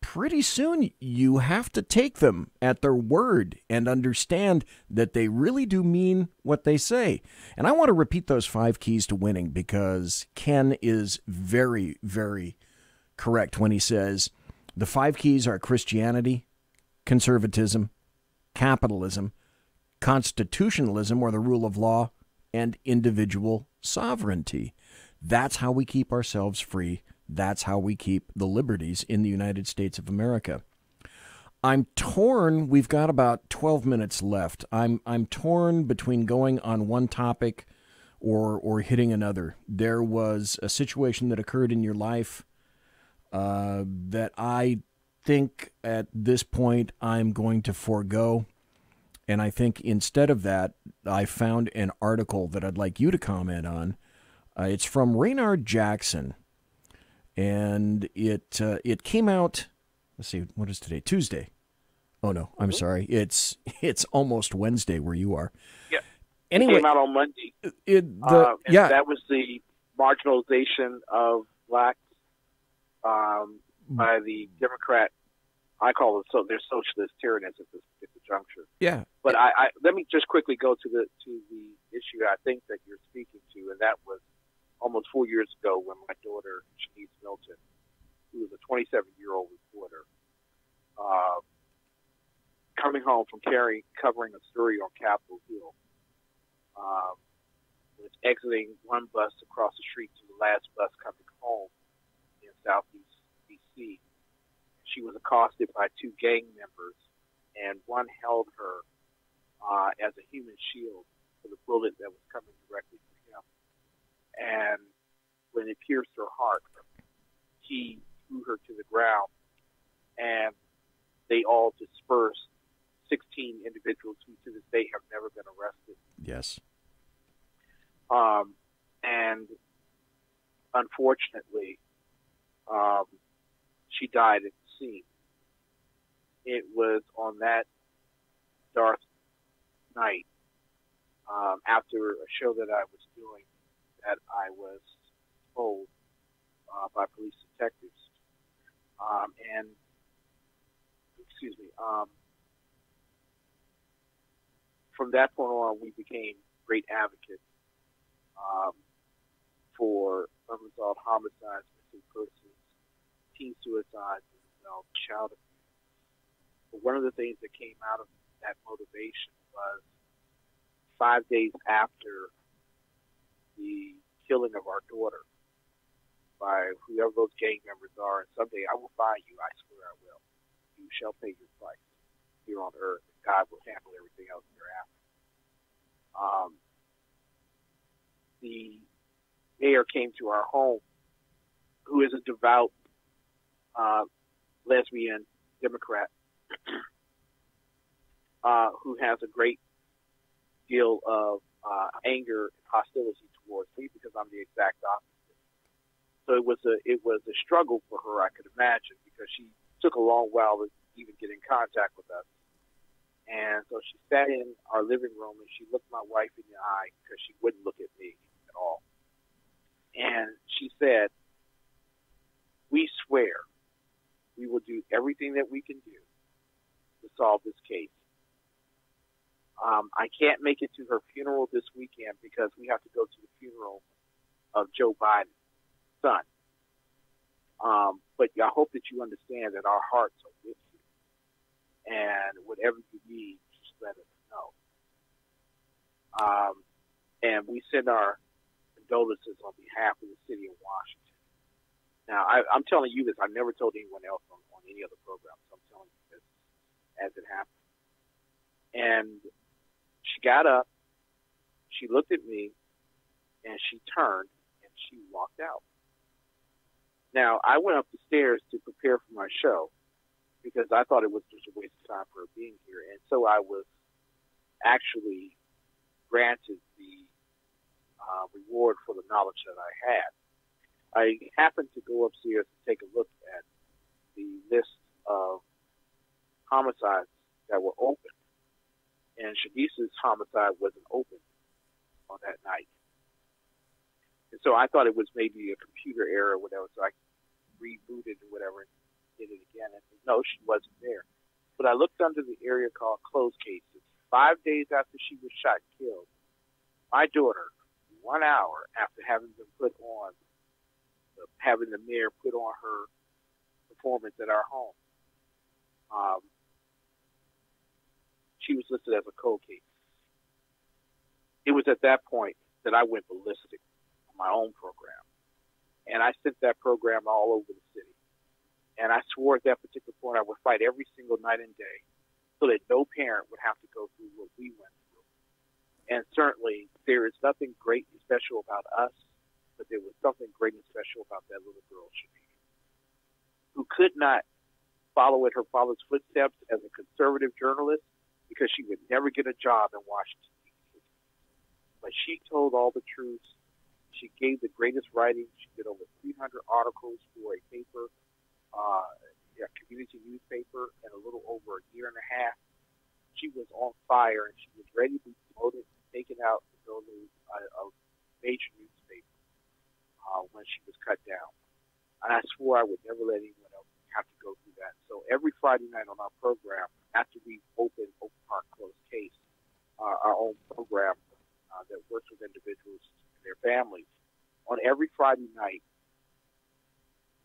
Pretty soon you have to take them at their word and understand that they really do mean what they say. And I want to repeat those 5 keys to winning, because Ken is very, very correct when he says the 5 keys are Christianity, conservatism, capitalism, constitutionalism or the rule of law, and individual sovereignty. That's how we keep ourselves free. That's how we keep the liberties in the United States of America. I'm torn. We've got about 12 minutes left. I'm torn between going on one topic or hitting another. There was a situation that occurred in your life that I think at this point I'm going to forego. And I think instead of that, I found an article that I'd like you to comment on. It's from Raynard Jackson. And it came out, let's see, what is today? Tuesday. Oh, no, I'm sorry. It's almost Wednesday where you are. Yeah. Anyway, it came out on Monday. That was the marginalization of blacks by the Democrat. I call it they're socialist tyrannists at the juncture. Yeah. But I let me just quickly go to the issue I think that you're speaking to, and that was almost 4 years ago when my daughter, Shanice Milton, who was a 27-year-old reporter, coming home from covering a story on Capitol Hill, was exiting one bus across the street to the last bus coming home in Southeast D.C. She was accosted by 2 gang members, and one held her as a human shield for the bullet that was coming directly for him. And when it pierced her heart, he threw her to the ground, and they all dispersed. 16 individuals who to this day have never been arrested. Yes. and unfortunately, she died at the scene. It was on that dark night, after a show that I was doing, that I was told by police detectives, and excuse me, from that point on, we became great advocates for unresolved homicides, missing persons, teen suicides, and child abuse. But one of the things that came out of that motivation was 5 days after the killing of our daughter by whoever those gang members are, and someday I will find you, I swear I will. You shall pay your price here on earth, and God will handle everything else hereafter. The mayor came to our home, who is a devout lesbian Democrat, who has a great deal of anger and hostility towards me because I'm the exact opposite. So it was a struggle for her, I could imagine, because she took a long while to even get in contact with us. And so she sat in our living room and she looked my wife in the eye because she wouldn't look at me at all. And she said, "We swear we will do everything that we can do to solve this case. I can't make it to her funeral this weekend because we have to go to the funeral of Joe Biden's son. But I hope that you understand that our hearts are with you. And whatever you need, just let us know." And we send our condolences on behalf of the city of Washington. Now, I'm telling you this. I never told anyone else on any other program. So I'm telling you this as it happened. And she got up, she looked at me, and she turned, and she walked out. Now, I went up the stairs to prepare for my show because I thought it was just a waste of time for her being here. And so I was actually granted the reward for the knowledge that I had. I happened to go upstairs and take a look at the list of homicides that were open. And Shadisa's homicide wasn't open on that night. And so I thought it was maybe a computer error or whatever, so I rebooted or whatever and did it again. And no, she wasn't there. But I looked under the area called closed cases. 5 days after she was shot and killed, my daughter, 1 hour after having been put on, having the mayor put on her performance at our home, she was listed as a cold case. It was at that point that I went ballistic on my own program. And I sent that program all over the city. And I swore at that particular point I would fight every single night and day so that no parent would have to go through what we went through. And certainly there is nothing great and special about us, but there was something great and special about that little girl, Shanice, who could not follow in her father's footsteps as a conservative journalist because she would never get a job in Washington, D.C. But she told all the truths. She gave the greatest writing. She did over 300 articles for a paper, a community newspaper, in a little over a year and a half. She was on fire, and she was ready to be promoted, taken out to go to a major newspaper when she was cut down. And I swore I would never let anyone else have to go through that. So every Friday night on our program, after we open Open Park Closed Case, our own program that works with individuals and their families, on every Friday night,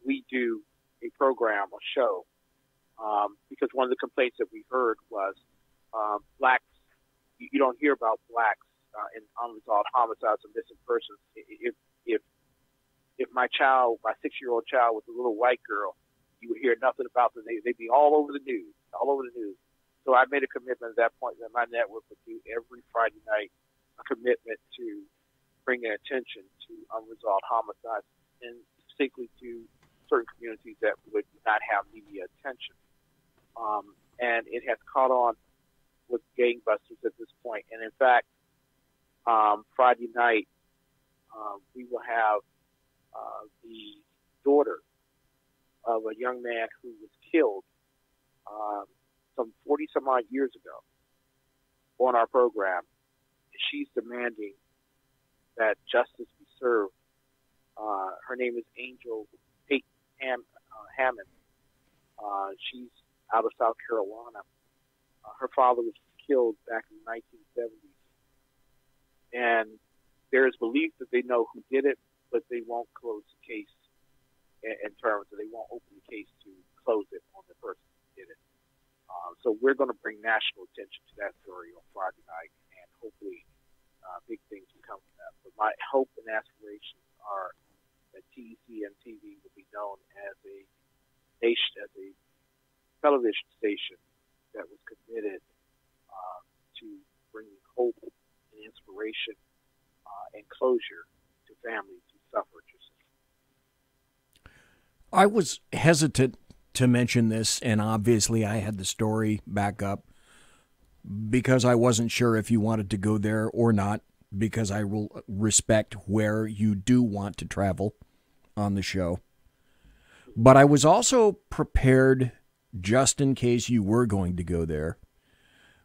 we do a program, a show, because one of the complaints that we heard was blacks, you don't hear about blacks in unresolved homicides or missing persons. If my child, my 6-year-old child was a little white girl, you would hear nothing about them. They'd be all over the news, So I made a commitment at that point that my network would do every Friday night a commitment to bringing attention to unresolved homicides, and particularly to certain communities that would not have media attention. And it has caught on with gangbusters at this point. And in fact, Friday night, we will have the daughter of a young man who was killed some 40-some-odd years ago on our program. She's demanding that justice be served. Her name is Angel Peyton Hammond. She's out of South Carolina. Her father was killed back in the 1970s. And there is belief that they know who did it, but they won't close the case in terms of they won't open the case to close it on the person who did it. So we're going to bring national attention to that story on Friday night, and hopefully big things will come from that. But my hope and aspirations are that TCM-TV will be known as a nation, as a television station that was committed to bringing hope and inspiration and closure to families who suffered just. I was hesitant to mention this, and obviously I had the story back up because I wasn't sure if you wanted to go there or not, because I will respect where you do want to travel on the show. But I was also prepared, just in case you were going to go there,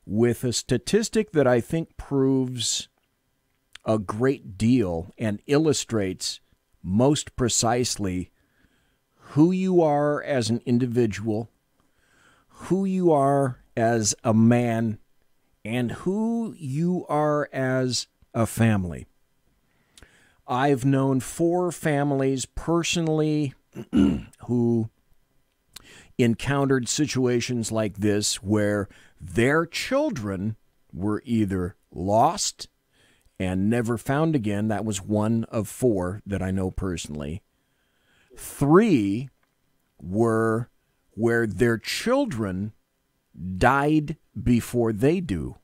with a statistic that I think proves a great deal and illustrates most precisely who you are as an individual, who you are as a man, and who you are as a family. I've known 4 families personally who encountered situations like this where their children were either lost and never found again. That was one of 4 that I know personally. 3 were where their children died before they do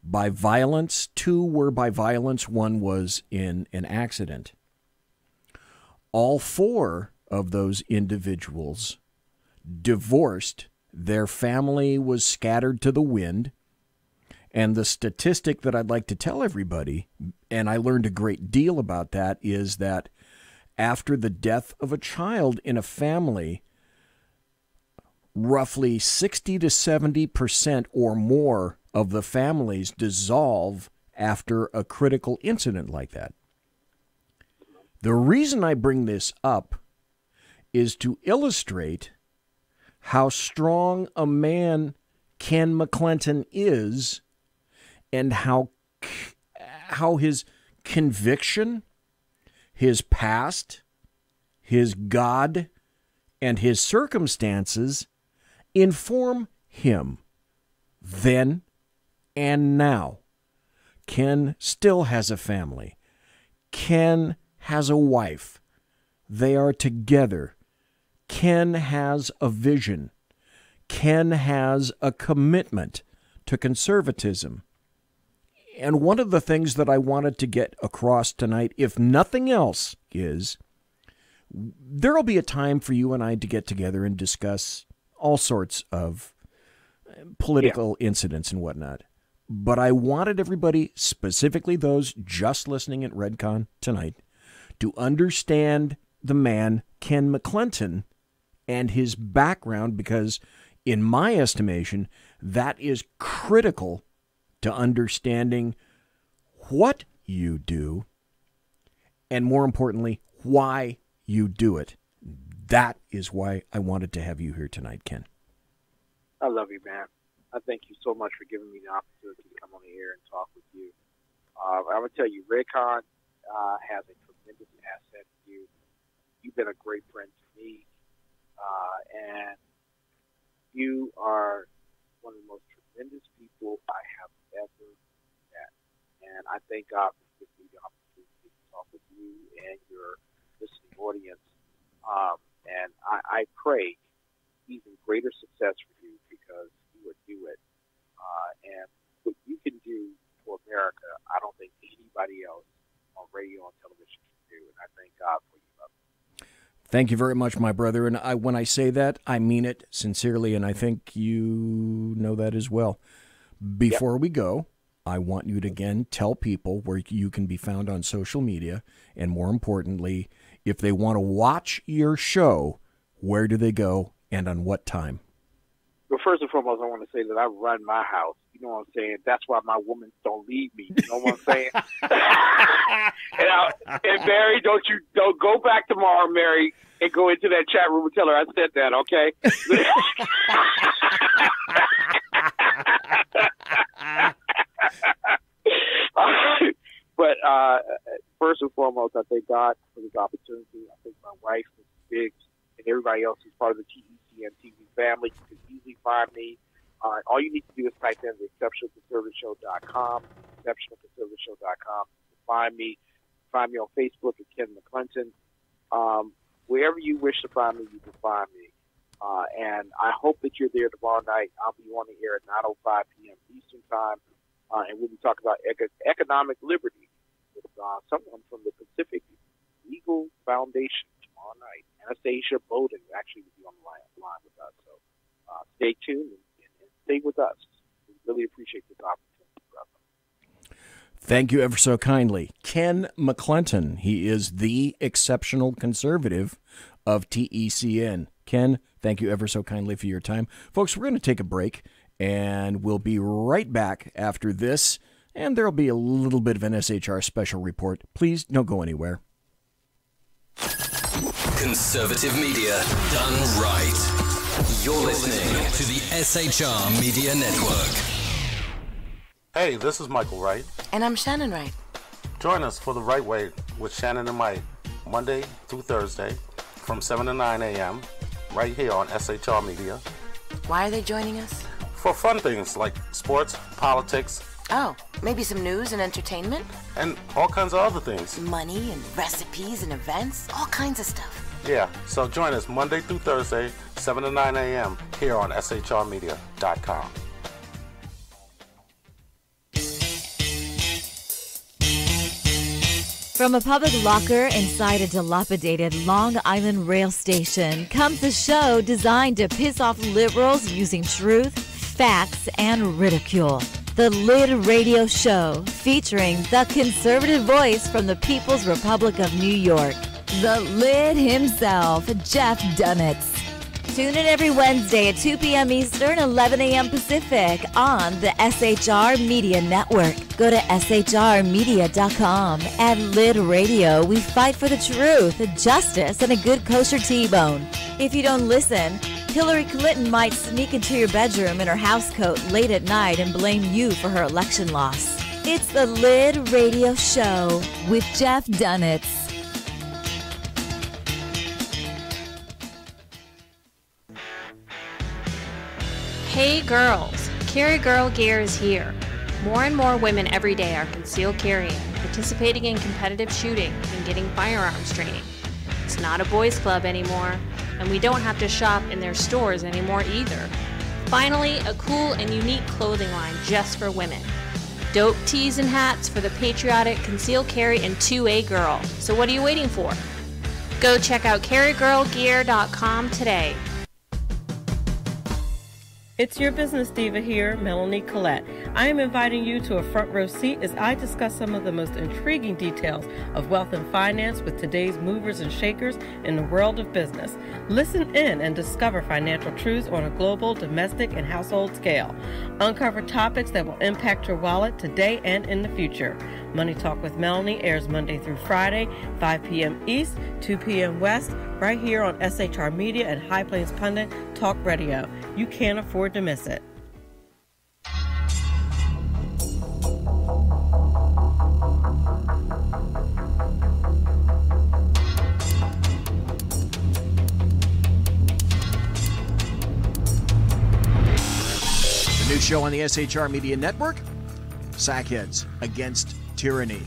by violence. 2 were by violence. 1 was in an accident. All 4 of those individuals divorced. Their family was scattered to the wind. And the statistic that I'd like to tell everybody, and I learned a great deal about that, is that after the death of a child in a family, roughly 60 to 70% or more of the families dissolve after a critical incident like that. The reason I bring this up is to illustrate how strong a man Ken McClinton is and how his conviction, his past, his God, and his circumstances inform him then and now. Ken still has a family. Ken has a wife. They are together. Ken has a vision. Ken has a commitment to conservatism. And one of the things that I wanted to get across tonight, if nothing else, is there will be a time for you and I to get together and discuss all sorts of political incidents and whatnot. But I wanted everybody, specifically those just listening at Redcon tonight, to understand the man, Ken McClinton, and his background, because in my estimation, that is critical to understanding what you do, and more importantly, why you do it. That is why I wanted to have you here tonight, Ken. I love you, man. I thank you so much for giving me the opportunity to come on the air and talk with you. I'm going to tell you, Redcon has a tremendous asset to you. You've been a great friend to me, and you are one of the most tremendous people I have ever met. And I thank God for giving me the opportunity to talk with you and your listening audience. And I pray even greater success for you, because you would do it. And what you can do for America, I don't think anybody else on radio and television can do. And I thank God for you, brother. Thank you very much, my brother. And when I say that, I mean it sincerely, and I think you know that as well. Before we go, I want you to, again, tell people where you can be found on social media, and more importantly, if they want to watch your show, where do they go and on what time? Well, first and foremost, I want to say that I run my house. You know what I'm saying? That's why my women don't leave me. You know what I'm saying? and Mary, don't go back tomorrow, Mary, and go into that chat room and tell her I said that, okay? But first and foremost, I thank God for this opportunity. I thank my wife, Mrs. Biggs, and everybody else who's part of the TECN TV family. You can easily find me. All you need to do is type in the exceptionalconservativeshow.com, exceptionalconservativeshow.com. Find me on Facebook at Ken McClinton. Wherever you wish to find me, you can find me. And I hope that you're there tomorrow night. I'll be on the air at 9:05 p.m. Eastern Time, and we'll be talking about economic liberty with someone from the Pacific Legal Foundation tomorrow night. Anastasia Bowden actually will be on the line with us. So stay tuned and stay with us. We really appreciate this opportunity, brother. Thank you ever so kindly. Ken McClinton. He is the exceptional conservative of TECN. Ken, thank you ever so kindly for your time. Folks, we're going to take a break, and we'll be right back after this, and there'll be a little bit of an SHR special report. Please don't go anywhere. Conservative media done right. You're listening to the SHR Media Network. Hey, this is Michael Wright. And I'm Shannon Wright. Join us for The Right Way with Shannon and Mike, Monday through Thursday from 7 to 9 a.m. right here on SHR Media. Why are they joining us? For fun things like sports, politics. Oh, maybe some news and entertainment? And all kinds of other things. Money and recipes and events, all kinds of stuff. Yeah, so join us Monday through Thursday, 7 to 9 a.m. here on shrmedia.com. From a public locker inside a dilapidated Long Island rail station comes a show designed to piss off liberals using truth, facts, and ridicule. The Lid Radio Show, featuring the conservative voice from the People's Republic of New York, the Lid himself, Jeff Dunitz. Tune in every Wednesday at 2 p.m. Eastern, 11 a.m. Pacific on the SHR Media Network. Go to shrmedia.com. At Lid Radio, we fight for the truth, justice, and a good kosher T-bone. If you don't listen, Hillary Clinton might sneak into your bedroom in her housecoat late at night and blame you for her election loss. It's the Lid Radio Show with Jeff Dunitz. Hey girls, Carry Girl Gear is here. More and more women every day are concealed carrying, participating in competitive shooting, and getting firearms training. It's not a boys' club anymore, and we don't have to shop in their stores anymore either. Finally, a cool and unique clothing line just for women. Dope tees and hats for the patriotic concealed carry and 2A girl. So what are you waiting for? Go check out carrygirlgear.com today. It's your business diva here, Melanie Collette. I am inviting you to a front row seat as I discuss some of the most intriguing details of wealth and finance with today's movers and shakers in the world of business. Listen in and discover financial truths on a global, domestic, and household scale. Uncover topics that will impact your wallet today and in the future. Money Talk with Melanie airs Monday through Friday, 5 p.m. East, 2 p.m. West, right here on SHR Media and High Plains Pundit Talk Radio. You can't afford to miss it. The new show on the SHR Media Network, Sackheads Against Tyranny.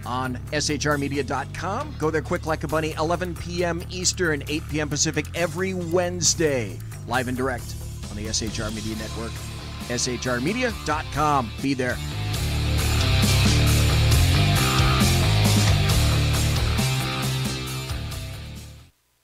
On shrmedia.com. Go there quick like a bunny, 11 p.m. Eastern, 8 p.m. Pacific every Wednesday. Live and direct on the SHR Media Network. shrmedia.com. Be there.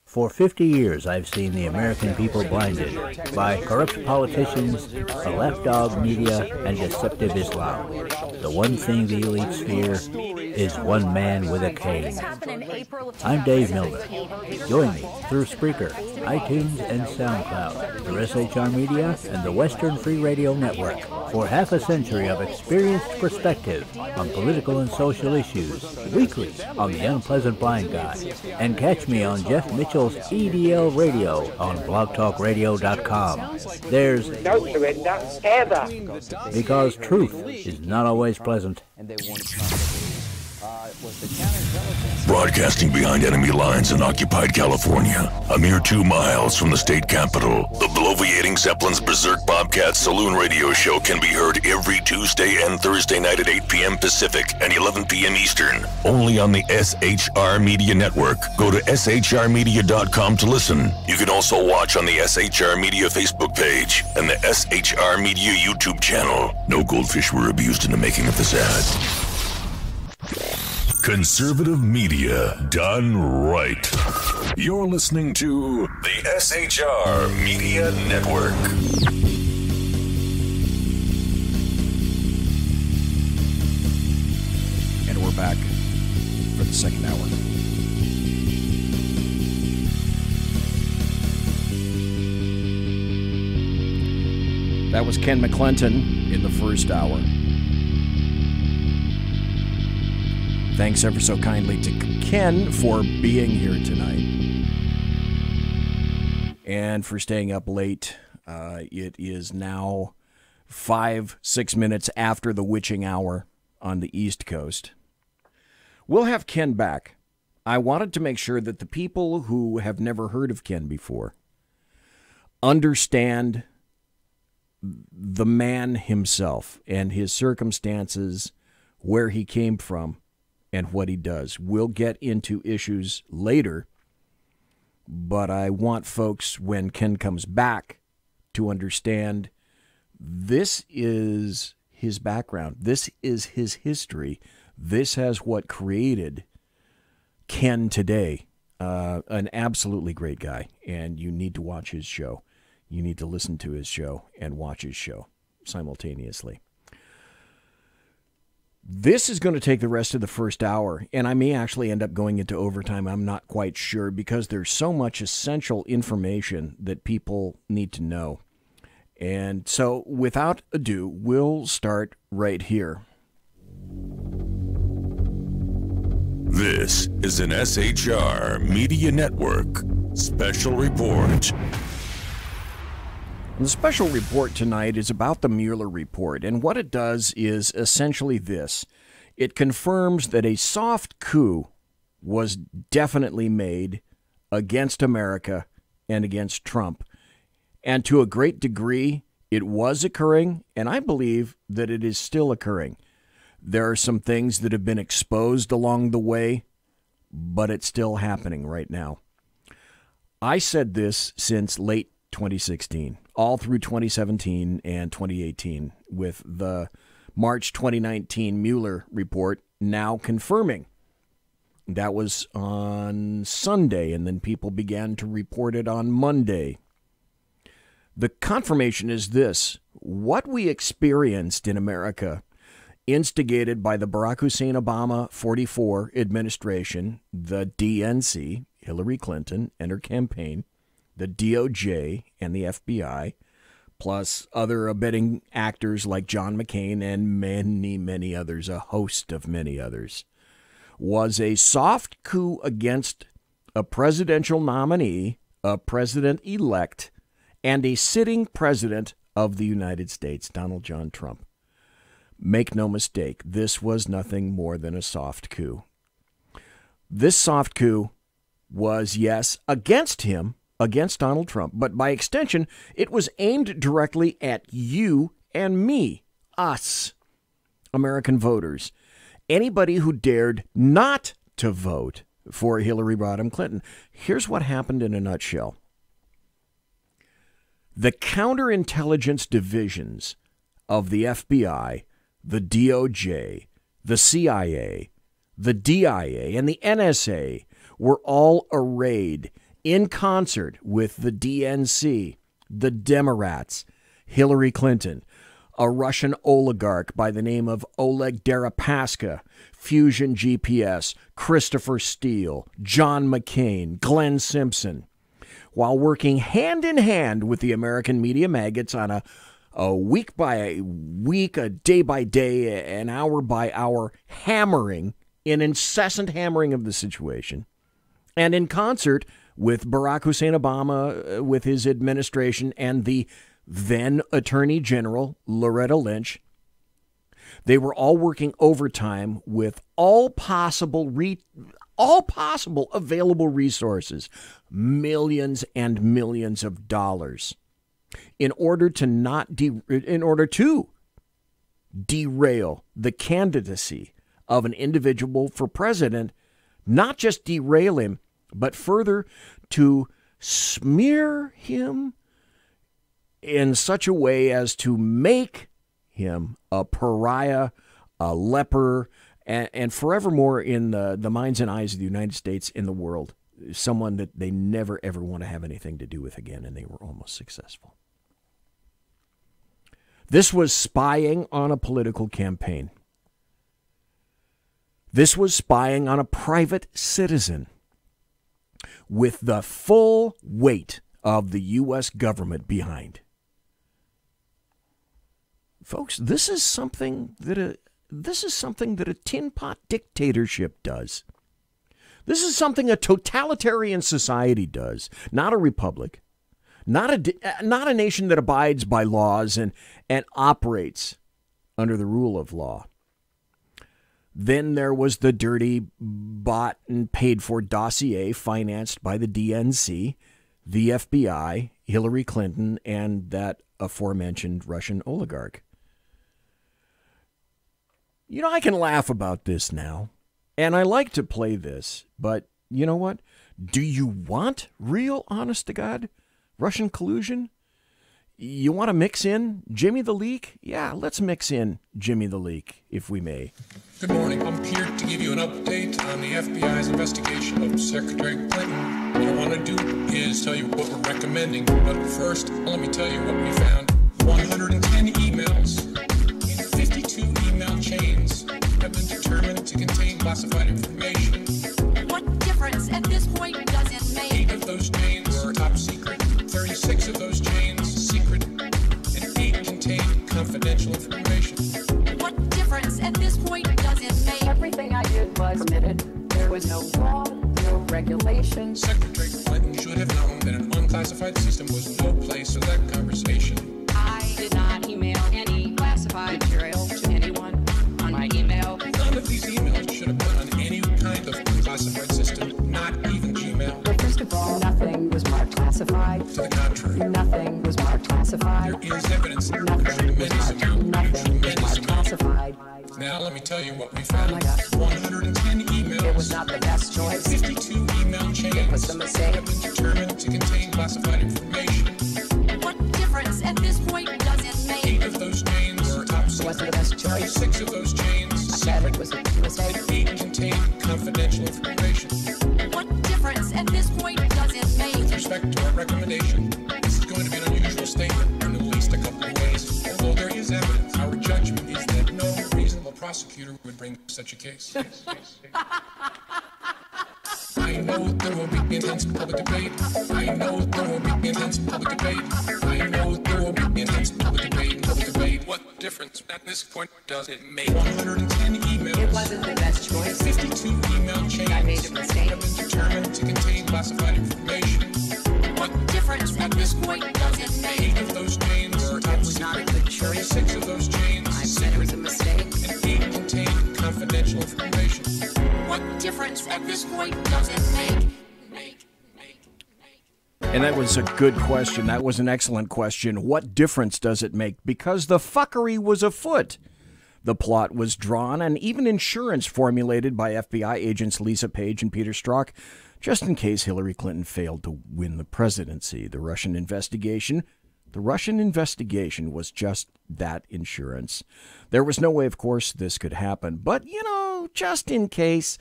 For 50 years, I've seen the American people blinded by corrupt politicians, a lapdog media, and deceptive Islam. The one thing the elites fear is one man with a cane. I'm Dave Milner. Join me through Spreaker, iTunes, and SoundCloud, through SHR Media and the Western Free Radio Network for half a century of experienced perspective on political and social issues, weekly on The Unpleasant Blind Guy. And catch me on Jeff Mitchell's EDL Radio on blogtalkradio.com. There's no surrender ever. Because truth is not always pleasant. Broadcasting behind enemy lines in occupied California, a mere 2 miles from the state capitol, the bloviating Zeppelin's Berserk Bobcat Saloon radio show can be heard every Tuesday and Thursday night at 8 p.m. Pacific and 11 p.m. Eastern, only on the SHR Media Network. Go to shrmedia.com to listen. You can also watch on the SHR Media Facebook page and the SHR Media YouTube channel. No goldfish were abused in the making of this ad. Conservative media done right. You're listening to the SHR Media Network. And we're back for the second hour. That was Ken McClinton in the first hour. Thanks ever so kindly to Ken for being here tonight and for staying up late. It is now 5-6 minutes after the witching hour on the East Coast. We'll have Ken back. I wanted to make sure that the people who have never heard of Ken before understand the man himself and his circumstances, where he came from, and what he does. We'll get into issues later, but I want folks, when Ken comes back, to understand this is his background. This is his history. This has what created Ken today. An absolutely great guy, and you need to watch his show. You need to listen to his show and watch his show simultaneously. This is going to take the rest of the first hour, and I may actually end up going into overtime. I'm not quite sure, because there's so much essential information that people need to know. And so, without ado, we'll start right here. This is an SHR Media Network special report. The special report tonight is about the Mueller report, and what it does is essentially this. It confirms that a soft coup was definitely made against America and against Trump. And to a great degree, it was occurring, and I believe that it is still occurring. There are some things that have been exposed along the way, but it's still happening right now. I said this since late 2016, all through 2017 and 2018, with the March 2019 Mueller report now confirming. That was on Sunday, and then people began to report it on Monday. The confirmation is this: what we experienced in America, instigated by the Barack Hussein Obama 44 administration, the DNC, Hillary Clinton and her campaign, the DOJ and the FBI, plus other abetting actors like John McCain and many, many others, a host of many others, was a soft coup against a presidential nominee, a president-elect, and a sitting president of the United States, Donald John Trump. Make no mistake, this was nothing more than a soft coup. This soft coup was, yes, against him, against Donald Trump, but by extension, it was aimed directly at you and me, us, American voters, anybody who dared not to vote for Hillary Rodham Clinton. Here's what happened in a nutshell. The counterintelligence divisions of the FBI, the DOJ, the CIA, the DIA, and the NSA were all arrayed in concert with the DNC, the Democrats, Hillary Clinton, a Russian oligarch by the name of Oleg Deripaska, Fusion GPS, Christopher Steele, John McCain, Glenn Simpson, while working hand in hand with the American media maggots on a week by week, a day by day, an hour by hour hammering, an incessant hammering of the situation. And in concert with Barack Hussein Obama, with his administration, and the then Attorney General Loretta Lynch, they were all working overtime with all possible available resources, millions and millions of dollars, in order to derail the candidacy of an individual for president, not just derail him, but further to smear him in such a way as to make him a pariah, a leper, and forevermore in the minds and eyes of the United States, in the world, someone that they never, ever want to have anything to do with again, and they were almost successful. This was spying on a political campaign. This was spying on a private citizen with the full weight of the U.S. government behind. Folks, this is something that a tin pot dictatorship does. This is something a totalitarian society does, not a republic, not a nation that abides by laws and operates under the rule of law. Then there was the dirty, bought and paid for dossier financed by the DNC, the FBI, Hillary Clinton, and that aforementioned Russian oligarch. You know, I can laugh about this now, and I like to play this, but you know what? Do you want real, honest-to-God Russian collusion? You want to mix in Jimmy the Leak? Yeah, let's mix in Jimmy the Leak, if we may. Good morning. I'm here to give you an update on the FBI's investigation of Secretary Clinton. What I want to do is tell you what we're recommending, but first, let me tell you what we found. 110 emails in 52 email chains have been determined to contain classified information. What difference at this point does it make? 8 of those chains are top secret, 36 of those chains secret, and 8 contain confidential information. What difference at this point does it make? Everything I did was permitted. There was no law, no regulation. Secretary Clinton should have known that an unclassified system was no place for that conversation. I did not email any classified material to anyone on my email. None of these emails should have been on any kind of unclassified system, not even Gmail. But first of all, nothing was marked classified. To the contrary. Nothing was marked classified. There is evidence. Nothing was marked classified. Now let me tell you what we found. Oh my God. 110 emails. It was not the best choice. 52 email chains. It was a mistake. Have been determined to contain classified information. What difference at this point does it make? 8 of those chains are top secret. Wasn't the best choice. 6 of those chains I said it was a mistake. and 8 contain confidential information. What difference at this point does it make? With respect to our recommendation, this is going to be an unusual statement in at least a couple of ways. Although there is evidence, our judgment is that no reasonable prosecutor would bring such a case. I know there will be intense public debate. I know there will be intense public debate. I know there will be intense public debate. What difference at this point does it make? 110 emails. It wasn't the best choice. 52 email chains. I made a mistake. Have been determined to contain classified information. What difference at this point does it make? 8 of those chains are top It was not a good choice. 6 of those chains I said it was a mistake. and 8 contain confidential information. What difference at this point does it make? And that was a good question. That was an excellent question. What difference does it make? Because the fuckery was afoot. The plot was drawn and even insurance formulated by FBI agents Lisa Page and Peter Strzok, just in case Hillary Clinton failed to win the presidency. The Russian investigation was just that insurance. There was no way, of course, this could happen. But, you know, just in case,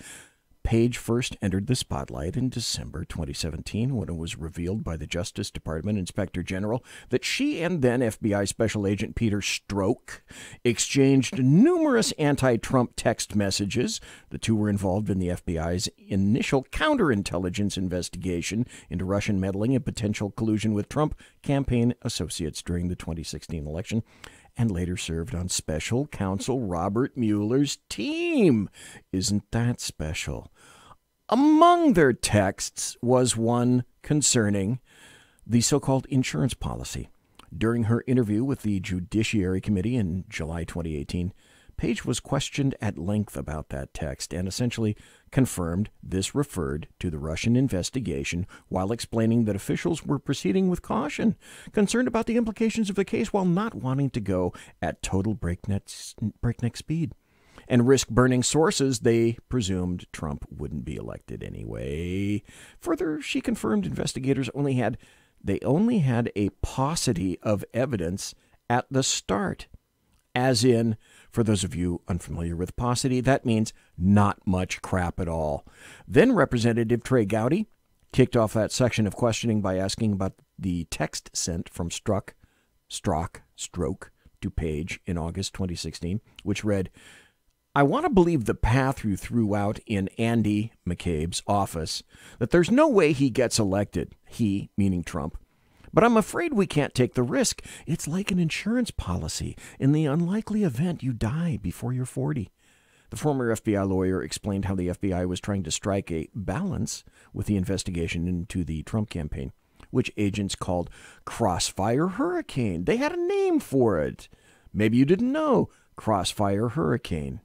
Page first entered the spotlight in December 2017 when it was revealed by the Justice Department Inspector General that she and then FBI Special Agent Peter Strzok exchanged numerous anti-Trump text messages. The two were involved in the FBI's initial counterintelligence investigation into Russian meddling and potential collusion with Trump campaign associates during the 2016 election, and later served on special counsel Robert Mueller's team. Isn't that special? Among their texts was one concerning the so-called insurance policy. During her interview with the Judiciary Committee in July 2018, Page was questioned at length about that text and essentially confirmed this referred to the Russian investigation while explaining that officials were proceeding with caution, concerned about the implications of the case while not wanting to go at total breakneck speed, and risk burning sources they presumed Trump wouldn't be elected anyway. Further, she confirmed investigators only had a paucity of evidence at the start. As in, for those of you unfamiliar with paucity, that means not much crap at all. Then Representative Trey Gowdy kicked off that section of questioning by asking about the text sent from Strzok to Page in August 2016, which read, "I want to believe the path you threw out in Andy McCabe's office, that there's no way he gets elected," he, meaning Trump. "But I'm afraid we can't take the risk. It's like an insurance policy in the unlikely event you die before you're 40. The former FBI lawyer explained how the FBI was trying to strike a balance with the investigation into the Trump campaign, which agents called Crossfire Hurricane. They had a name for it. Maybe you didn't know. Crossfire Hurricane.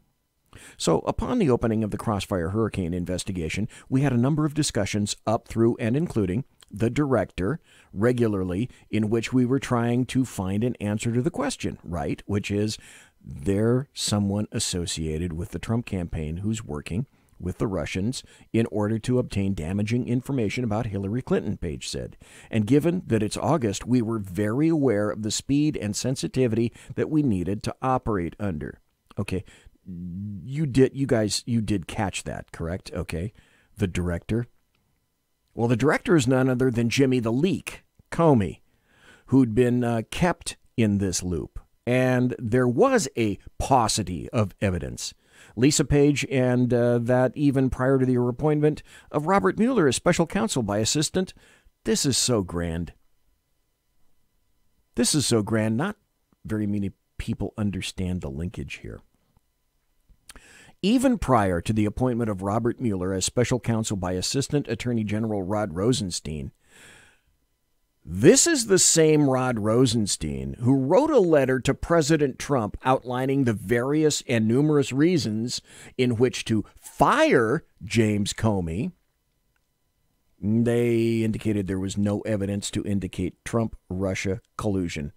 So upon the opening of the Crossfire Hurricane investigation, we had a number of discussions up through and including the director regularly, in which we were trying to find an answer to the question, right? Which is, there someone associated with the Trump campaign who's working with the Russians in order to obtain damaging information about Hillary Clinton, Page said. And given that it's August, we were very aware of the speed and sensitivity that we needed to operate under. Okay, you did catch that, correct? Okay, the director. Well, the director is none other than Jimmy the Leak Comey, who'd been kept in this loop. And there was a paucity of evidence. Lisa Page, and that even prior to the appointment of Robert Mueller as special counsel by assistant. This is so grand. This is so grand. Not very many people understand the linkage here. Even prior to the appointment of Robert Mueller as special counsel by Assistant Attorney General Rod Rosenstein, this is the same Rod Rosenstein who wrote a letter to President Trump outlining the various and numerous reasons in which to fire James Comey. They indicated there was no evidence to indicate Trump-Russia collusion.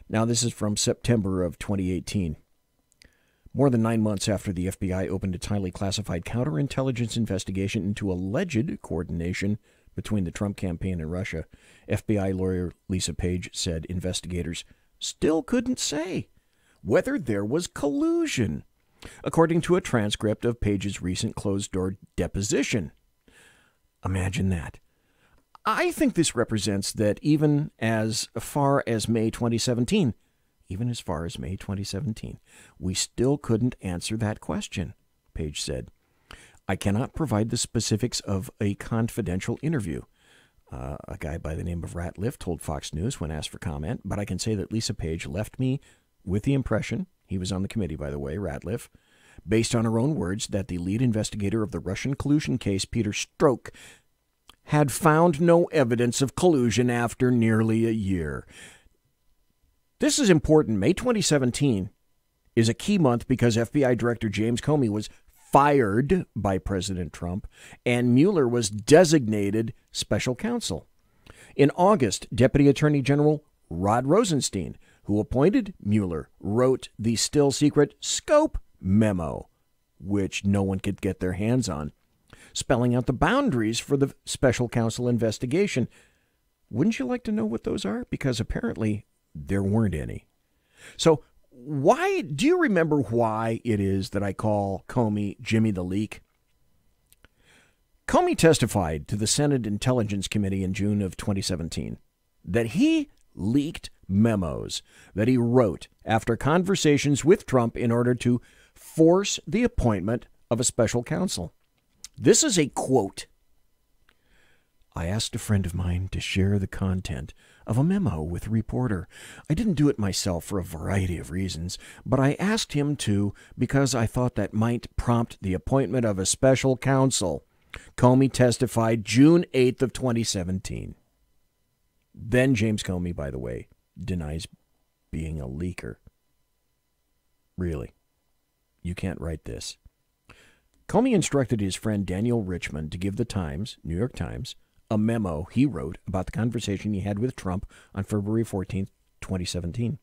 Now, this is from September of 2018. More than 9 months after the FBI opened its highly classified counterintelligence investigation into alleged coordination between the Trump campaign and Russia, FBI lawyer Lisa Page said investigators still couldn't say whether there was collusion, according to a transcript of Page's recent closed-door deposition. Imagine that. I think this represents that even as far as May 2017, we still couldn't answer that question, Page said. I cannot provide the specifics of a confidential interview. A guy by the name of Ratliff told Fox News when asked for comment, but I can say that Lisa Page left me with the impression, he was on the committee, by the way, Ratliff, based on her own words, that the lead investigator of the Russian collusion case, Peter Strzok, had found no evidence of collusion after nearly a year. This is important. May 2017 is a key month because FBI Director James Comey was fired by President Trump, and Mueller was designated special counsel. In August, Deputy Attorney General Rod Rosenstein, who appointed Mueller, wrote the still-secret scope memo, which no one could get their hands on, spelling out the boundaries for the special counsel investigation. Wouldn't you like to know what those are? Because apparently there weren't any. So why do you remember why it is that I call Comey Jimmy the Leak? Comey testified to the Senate Intelligence Committee in June of 2017 that he leaked memos that he wrote after conversations with Trump in order to force the appointment of a special counsel. This is a quote. I asked a friend of mine to share the content of a memo with a reporter. I didn't do it myself for a variety of reasons, but I asked him to because I thought that might prompt the appointment of a special counsel. Comey testified June 8th of 2017. Then James Comey, by the way, denies being a leaker. Really? You can't write this. Comey instructed his friend Daniel Richman to give the Times, New York Times, a memo he wrote about the conversation he had with Trump on February 14th, 2017.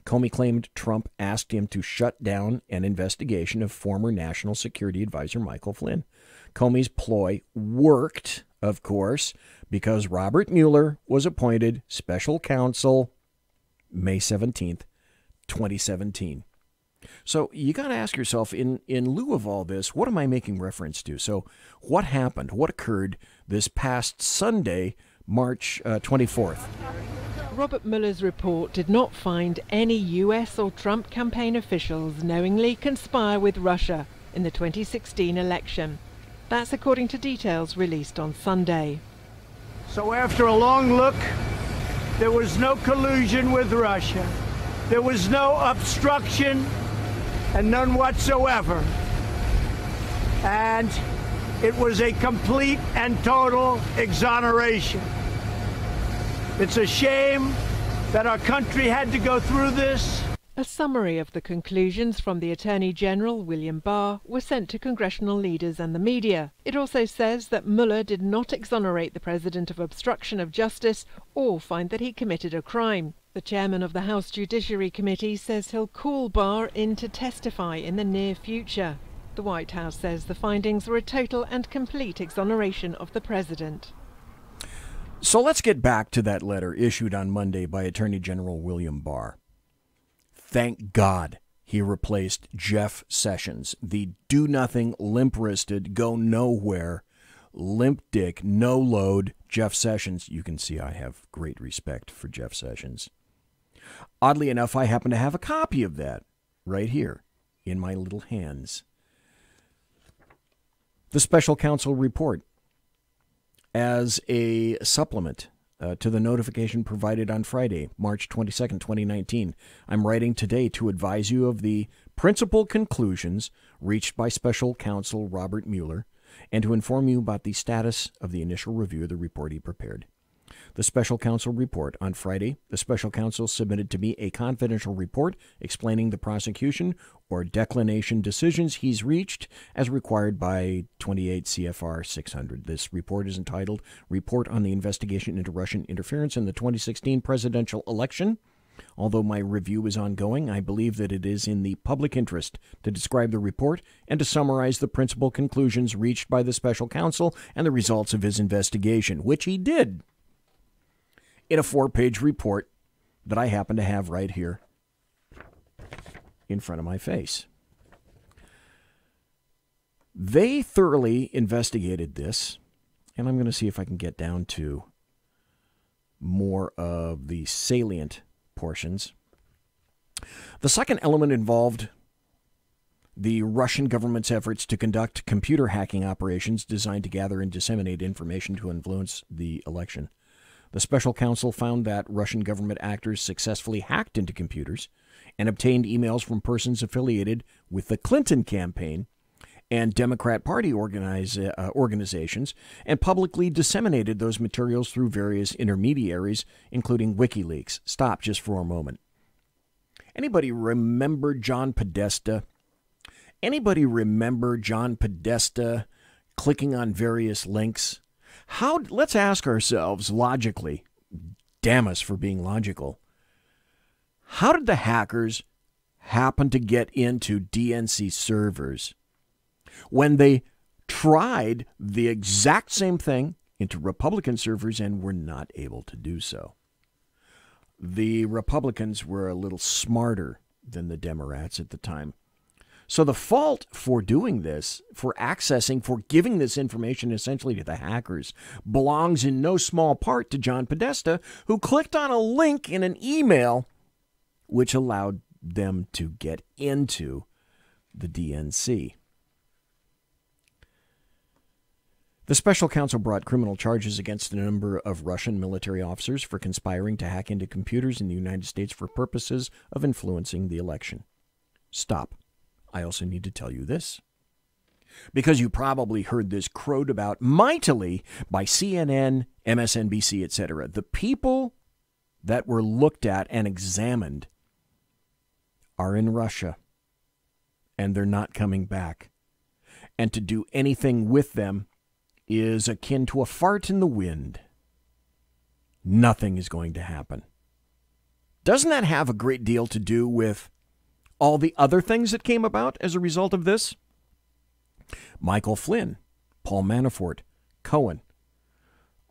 Comey claimed Trump asked him to shut down an investigation of former National Security Advisor Michael Flynn. Comey's ploy worked, of course, because Robert Mueller was appointed special counsel May 17th, 2017. So you got to ask yourself, in lieu of all this, what am I making reference to? So what happened? What occurred this past Sunday, March 24th? Robert Mueller's report did not find any U.S. or Trump campaign officials knowingly conspire with Russia in the 2016 election. That's according to details released on Sunday. So after a long look, there was no collusion with Russia. There was no obstruction and none whatsoever. And it was a complete and total exoneration. It's a shame that our country had to go through this. A summary of the conclusions from the Attorney General, William Barr, was sent to congressional leaders and the media. It also says that Mueller did not exonerate the president of obstruction of justice or find that he committed a crime. The chairman of the House Judiciary Committee says he'll call Barr in to testify in the near future. The White House says the findings were a total and complete exoneration of the president. So let's get back to that letter issued on Monday by Attorney General William Barr. Thank God he replaced Jeff Sessions, the do-nothing, limp-wristed, go-nowhere, limp-dick, no-load Jeff Sessions. You can see I have great respect for Jeff Sessions. Oddly enough, I happen to have a copy of that right here in my little hands. The special counsel report as a supplement to the notification provided on Friday, March 22nd, 2019. I'm writing today to advise you of the principal conclusions reached by special counsel Robert Mueller and to inform you about the status of the initial review of the report he prepared. The special counsel report. On Friday, the special counsel submitted to me a confidential report explaining the prosecution or declination decisions he's reached as required by 28 CFR 600. This report is entitled Report on the Investigation into Russian Interference in the 2016 Presidential Election. Although my review is ongoing, I believe that it is in the public interest to describe the report and to summarize the principal conclusions reached by the special counsel and the results of his investigation, which he did in a 4-page report that I happen to have right here in front of my face. They thoroughly investigated this, and I'm going to see if I can get down to more of the salient portions. The second element involved the Russian government's efforts to conduct computer hacking operations designed to gather and disseminate information to influence the election. The special counsel found that Russian government actors successfully hacked into computers and obtained emails from persons affiliated with the Clinton campaign and Democrat Party organizations and publicly disseminated those materials through various intermediaries, including WikiLeaks. Stop just for a moment. Anybody remember John Podesta? Anybody remember John Podesta clicking on various links? Let's ask ourselves logically, damn us for being logical, how did the hackers happen to get into DNC servers when they tried the exact same thing into Republican servers and were not able to do so? The Republicans were a little smarter than the Democrats at the time. So the fault for doing this, for accessing, for giving this information essentially to the hackers, belongs in no small part to John Podesta, who clicked on a link in an email which allowed them to get into the DNC. The special counsel brought criminal charges against a number of Russian military officers for conspiring to hack into computers in the United States for purposes of influencing the election. Stop. I also need to tell you this, because you probably heard this crowed about mightily by CNN, MSNBC, etc. The people that were looked at and examined are in Russia, and they're not coming back. And to do anything with them is akin to a fart in the wind. Nothing is going to happen. Doesn't that have a great deal to do with all the other things that came about as a result of this? Michael Flynn, Paul Manafort, Cohen,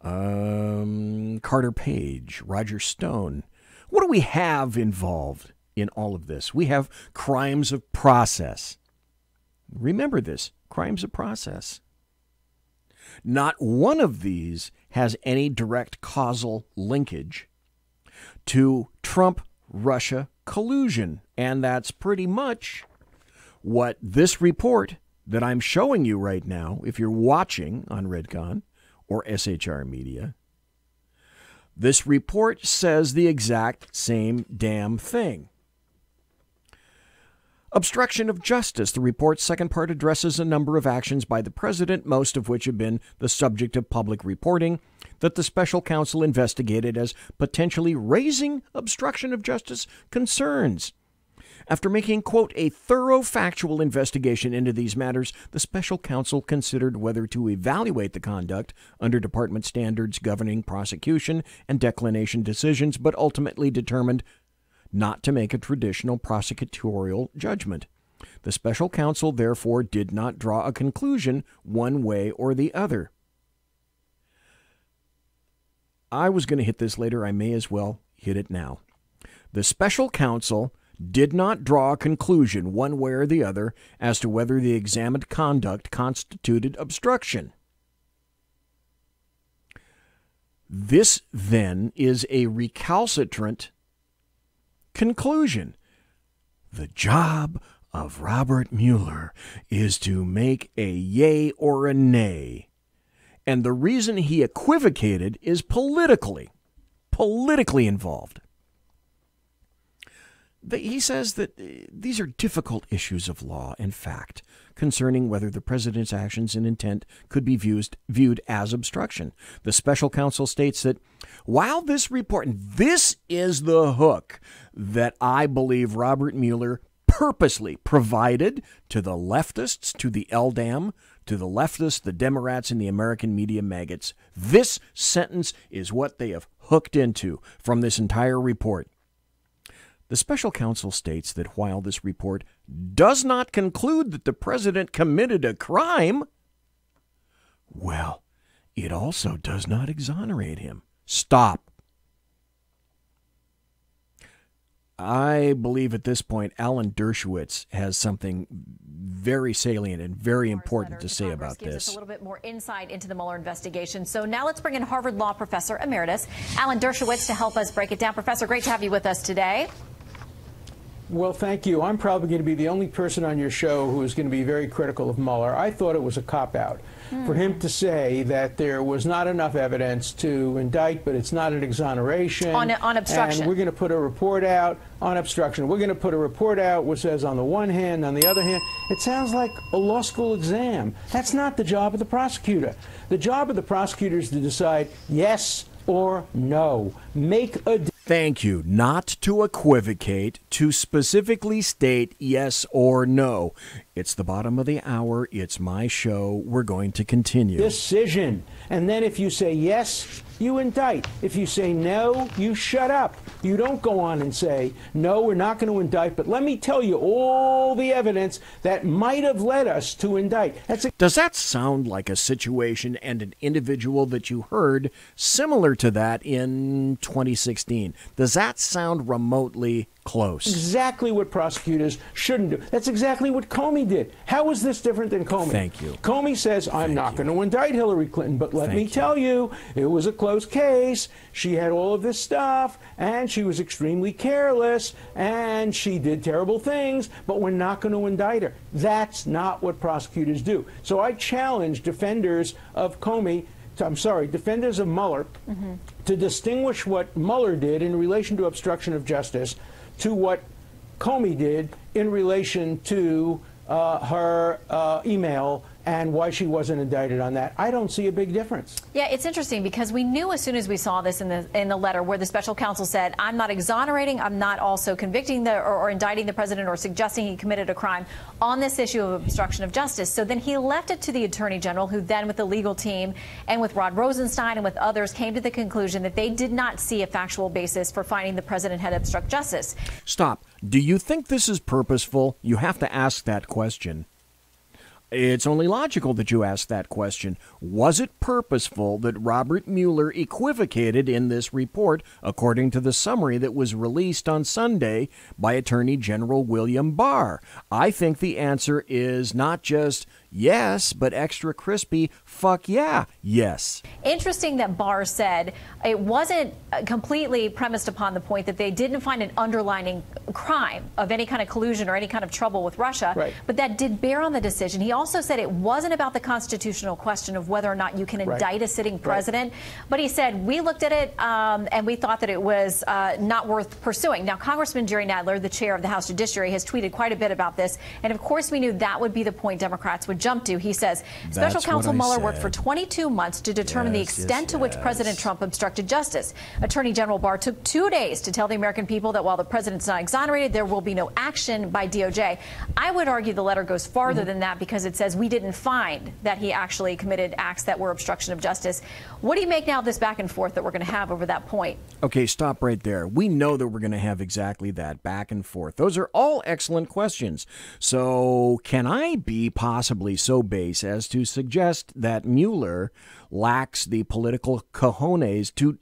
Carter Page, Roger Stone. What do we have involved in all of this? We have crimes of process. Remember this, crimes of process. Not one of these has any direct causal linkage to Trump-Russia collusion. And that's pretty much what this report that I'm showing you right now, if you're watching on Redcon or SHR Media, this report says the exact same damn thing. Obstruction of justice. The report's second part addresses a number of actions by the president, most of which have been the subject of public reporting, that the special counsel investigated as potentially raising obstruction of justice concerns. After making, quote, a thorough factual investigation into these matters, the special counsel considered whether to evaluate the conduct under department standards governing prosecution and declination decisions, but ultimately determined not to make a traditional prosecutorial judgment. The special counsel, therefore, did not draw a conclusion one way or the other. I was going to hit this later. I may as well hit it now. The special counsel did not draw a conclusion one way or the other as to whether the examined conduct constituted obstruction. This, then, is a recalcitrant conclusion. The job of Robert Mueller is to make a yay or a nay. And the reason he equivocated is politically involved. He says that these are difficult issues of law and fact concerning whether the president's actions and intent could be viewed as obstruction. The special counsel states that while this report, and this is the hook that I believe Robert Mueller purposely provided to the leftists, to the LDAM, to the leftists, the Democrats, and the American media maggots. This sentence is what they have hooked into from this entire report. The special counsel states that while this report does not conclude that the president committed a crime, well, it also does not exonerate him. Stop. I believe at this point Alan Dershowitz has something very salient and very important to say about gives this. us a little bit more insight into the Mueller investigation. So now let's bring in Harvard Law Professor Emeritus Alan Dershowitz to help us break it down. Professor, great to have you with us today. Well, thank you. I'm probably going to be the only person on your show who is going to be very critical of Mueller. I thought it was a cop-out for him to say that there was not enough evidence to indict, but it's not an exoneration. On obstruction. And we're going to put a report out on obstruction. We're going to put a report out which says on the one hand, on the other hand. It sounds like a law school exam. That's not the job of the prosecutor. The job of the prosecutor is to decide yes or no. Make a Thank you. Not to equivocate, to specifically state yes or no. It's the bottom of the hour. It's my show. We're going to continue. decision. And then if you say yes, you indict. If you say no, you shut up. You don't go on and say, no, we're not going to indict, but let me tell you all the evidence that might have led us to indict. Does that sound like a situation and an individual that you heard similar to that in 2016? Does that sound remotely close. Exactly what prosecutors shouldn't do. That's exactly what Comey did. How is this different than Comey? Thank you. Comey says, I'm not going to indict Hillary Clinton, but let me tell you, it was a close case. She had all of this stuff, and she was extremely careless, and she did terrible things, but we're not going to indict her. That's not what prosecutors do. So I challenge defenders of Comey, defenders of Mueller, to distinguish what Mueller did in relation to obstruction of justice to what Comey did in relation to her email and why she wasn't indicted on that. I don't see a big difference. Yeah, it's interesting because we knew as soon as we saw this in the letter where the special counsel said, I'm not exonerating, I'm not also convicting or indicting the president or suggesting he committed a crime on this issue of obstruction of justice. So then he left it to the attorney general, who then with the legal team and with Rod Rosenstein and with others came to the conclusion that they did not see a factual basis for finding the president had obstructed justice. Stop. Do you think this is purposeful? You have to ask that question. It's only logical that you ask that question. Was it purposeful that Robert Mueller equivocated in this report, according to the summary that was released on Sunday by Attorney General William Barr? I think the answer is not just yes, but extra crispy, fuck yeah, yes. Interesting that Barr said it wasn't completely premised upon the point that they didn't find an underlying crime of any kind of collusion or any kind of trouble with Russia, but that did bear on the decision. He also said it wasn't about the constitutional question of whether or not you can indict a sitting president, but he said we looked at it and we thought that it was not worth pursuing. Now, Congressman Jerry Nadler, the chair of the House Judiciary, has tweeted quite a bit about this, and of course we knew that would be the point Democrats would jump to. He says Special Counsel Mueller worked for 22 months to determine the extent to which President Trump obstructed justice. Attorney General Barr took 2 days to tell the American people that while the president's not exonerated, there will be no action by DOJ. I would argue the letter goes farther than that because it says we didn't find that he actually committed acts that were obstruction of justice. What do you make now of this back and forth that we're going to have over that point? Okay, stop right there. We know that we're going to have exactly that, back and forth. Those are all excellent questions. So can I be possibly so base as to suggest that Mueller lacked the political cojones to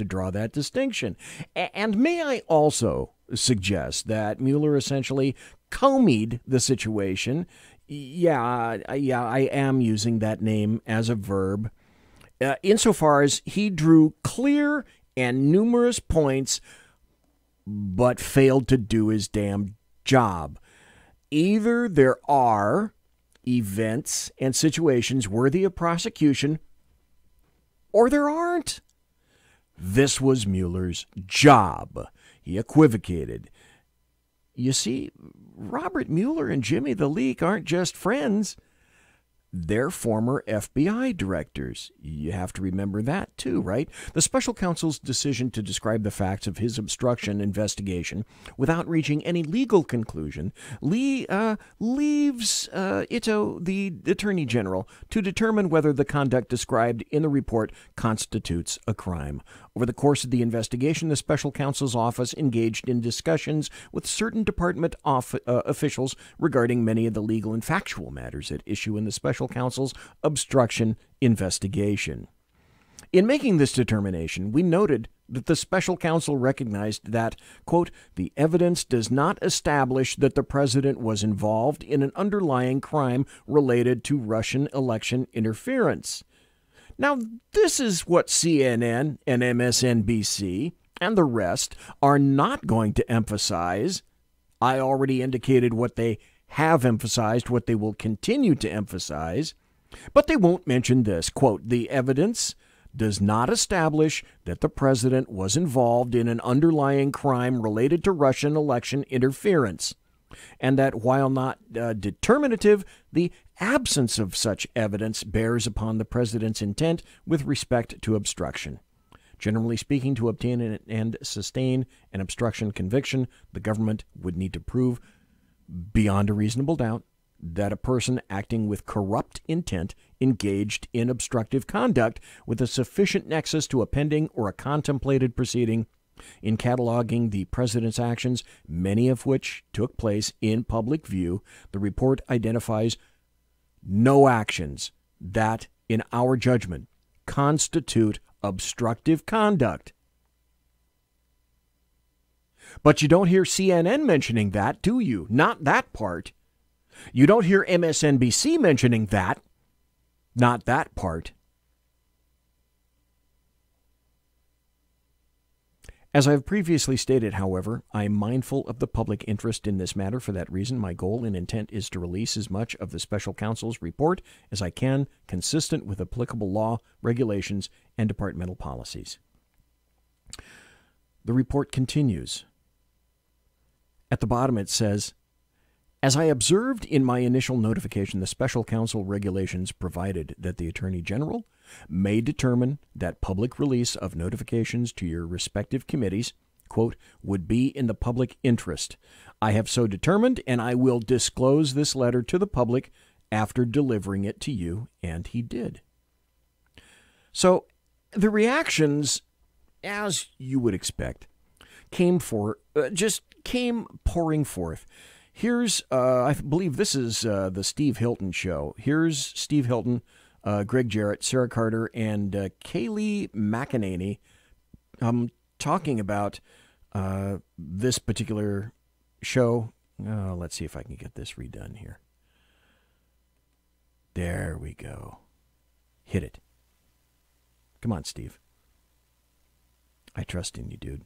draw that distinction? And may I also suggest that Mueller essentially Comey'd the situation? Yeah, I am using that name as a verb. Insofar as he drew clear and numerous points, but failed to do his damn job. Either there are events and situations worthy of prosecution, or there aren't. This was Mueller's job. He equivocated. You see, Robert Mueller and Jimmy the Leak aren't just friends. They're former FBI directors. You have to remember that, too, right? The special counsel's decision to describe the facts of his obstruction investigation without reaching any legal conclusion leaves the Attorney General to determine whether the conduct described in the report constitutes a crime. Over the course of the investigation, the special counsel's office engaged in discussions with certain department officials regarding many of the legal and factual matters at issue in the special counsel's obstruction investigation. In making this determination, we noted that the special counsel recognized that, quote, the evidence does not establish that the president was involved in an underlying crime related to Russian election interference. Now, this is what CNN and MSNBC and the rest are not going to emphasize. I already indicated what they have emphasized, what they will continue to emphasize, but they won't mention this. Quote, the evidence does not establish that the president was involved in an underlying crime related to Russian election interference, and that while not determinative, the absence of such evidence bears upon the president's intent with respect to obstruction. Generally speaking, to obtain and sustain an obstruction conviction, the government would need to prove beyond a reasonable doubt that a person acting with corrupt intent engaged in obstructive conduct with a sufficient nexus to a pending or a contemplated proceeding. In cataloging the president's actions, many of which took place in public view, the report identifies no actions that, in our judgment, constitute obstructive conduct. But you don't hear CNN mentioning that, do you? Not that part. You don't hear MSNBC mentioning that. Not that part. As I have previously stated, however, I am mindful of the public interest in this matter. For that reason, my goal and intent is to release as much of the special counsel's report as I can, consistent with applicable law, regulations, and departmental policies. The report continues. At the bottom it says, as I observed in my initial notification, the special counsel regulations provided that the Attorney General may determine that public release of notifications to your respective committees, quote, would be in the public interest. I have so determined, and I will disclose this letter to the public after delivering it to you, and he did. So the reactions, as you would expect, came pouring forth. Here's, I believe this is the Steve Hilton show. Here's Steve Hilton, Greg Jarrett, Sarah Carter, and Kayleigh McEnany talking about this particular show. Let's see if I can get this redone here. There we go. Hit it. Come on, Steve. I trust in you, dude.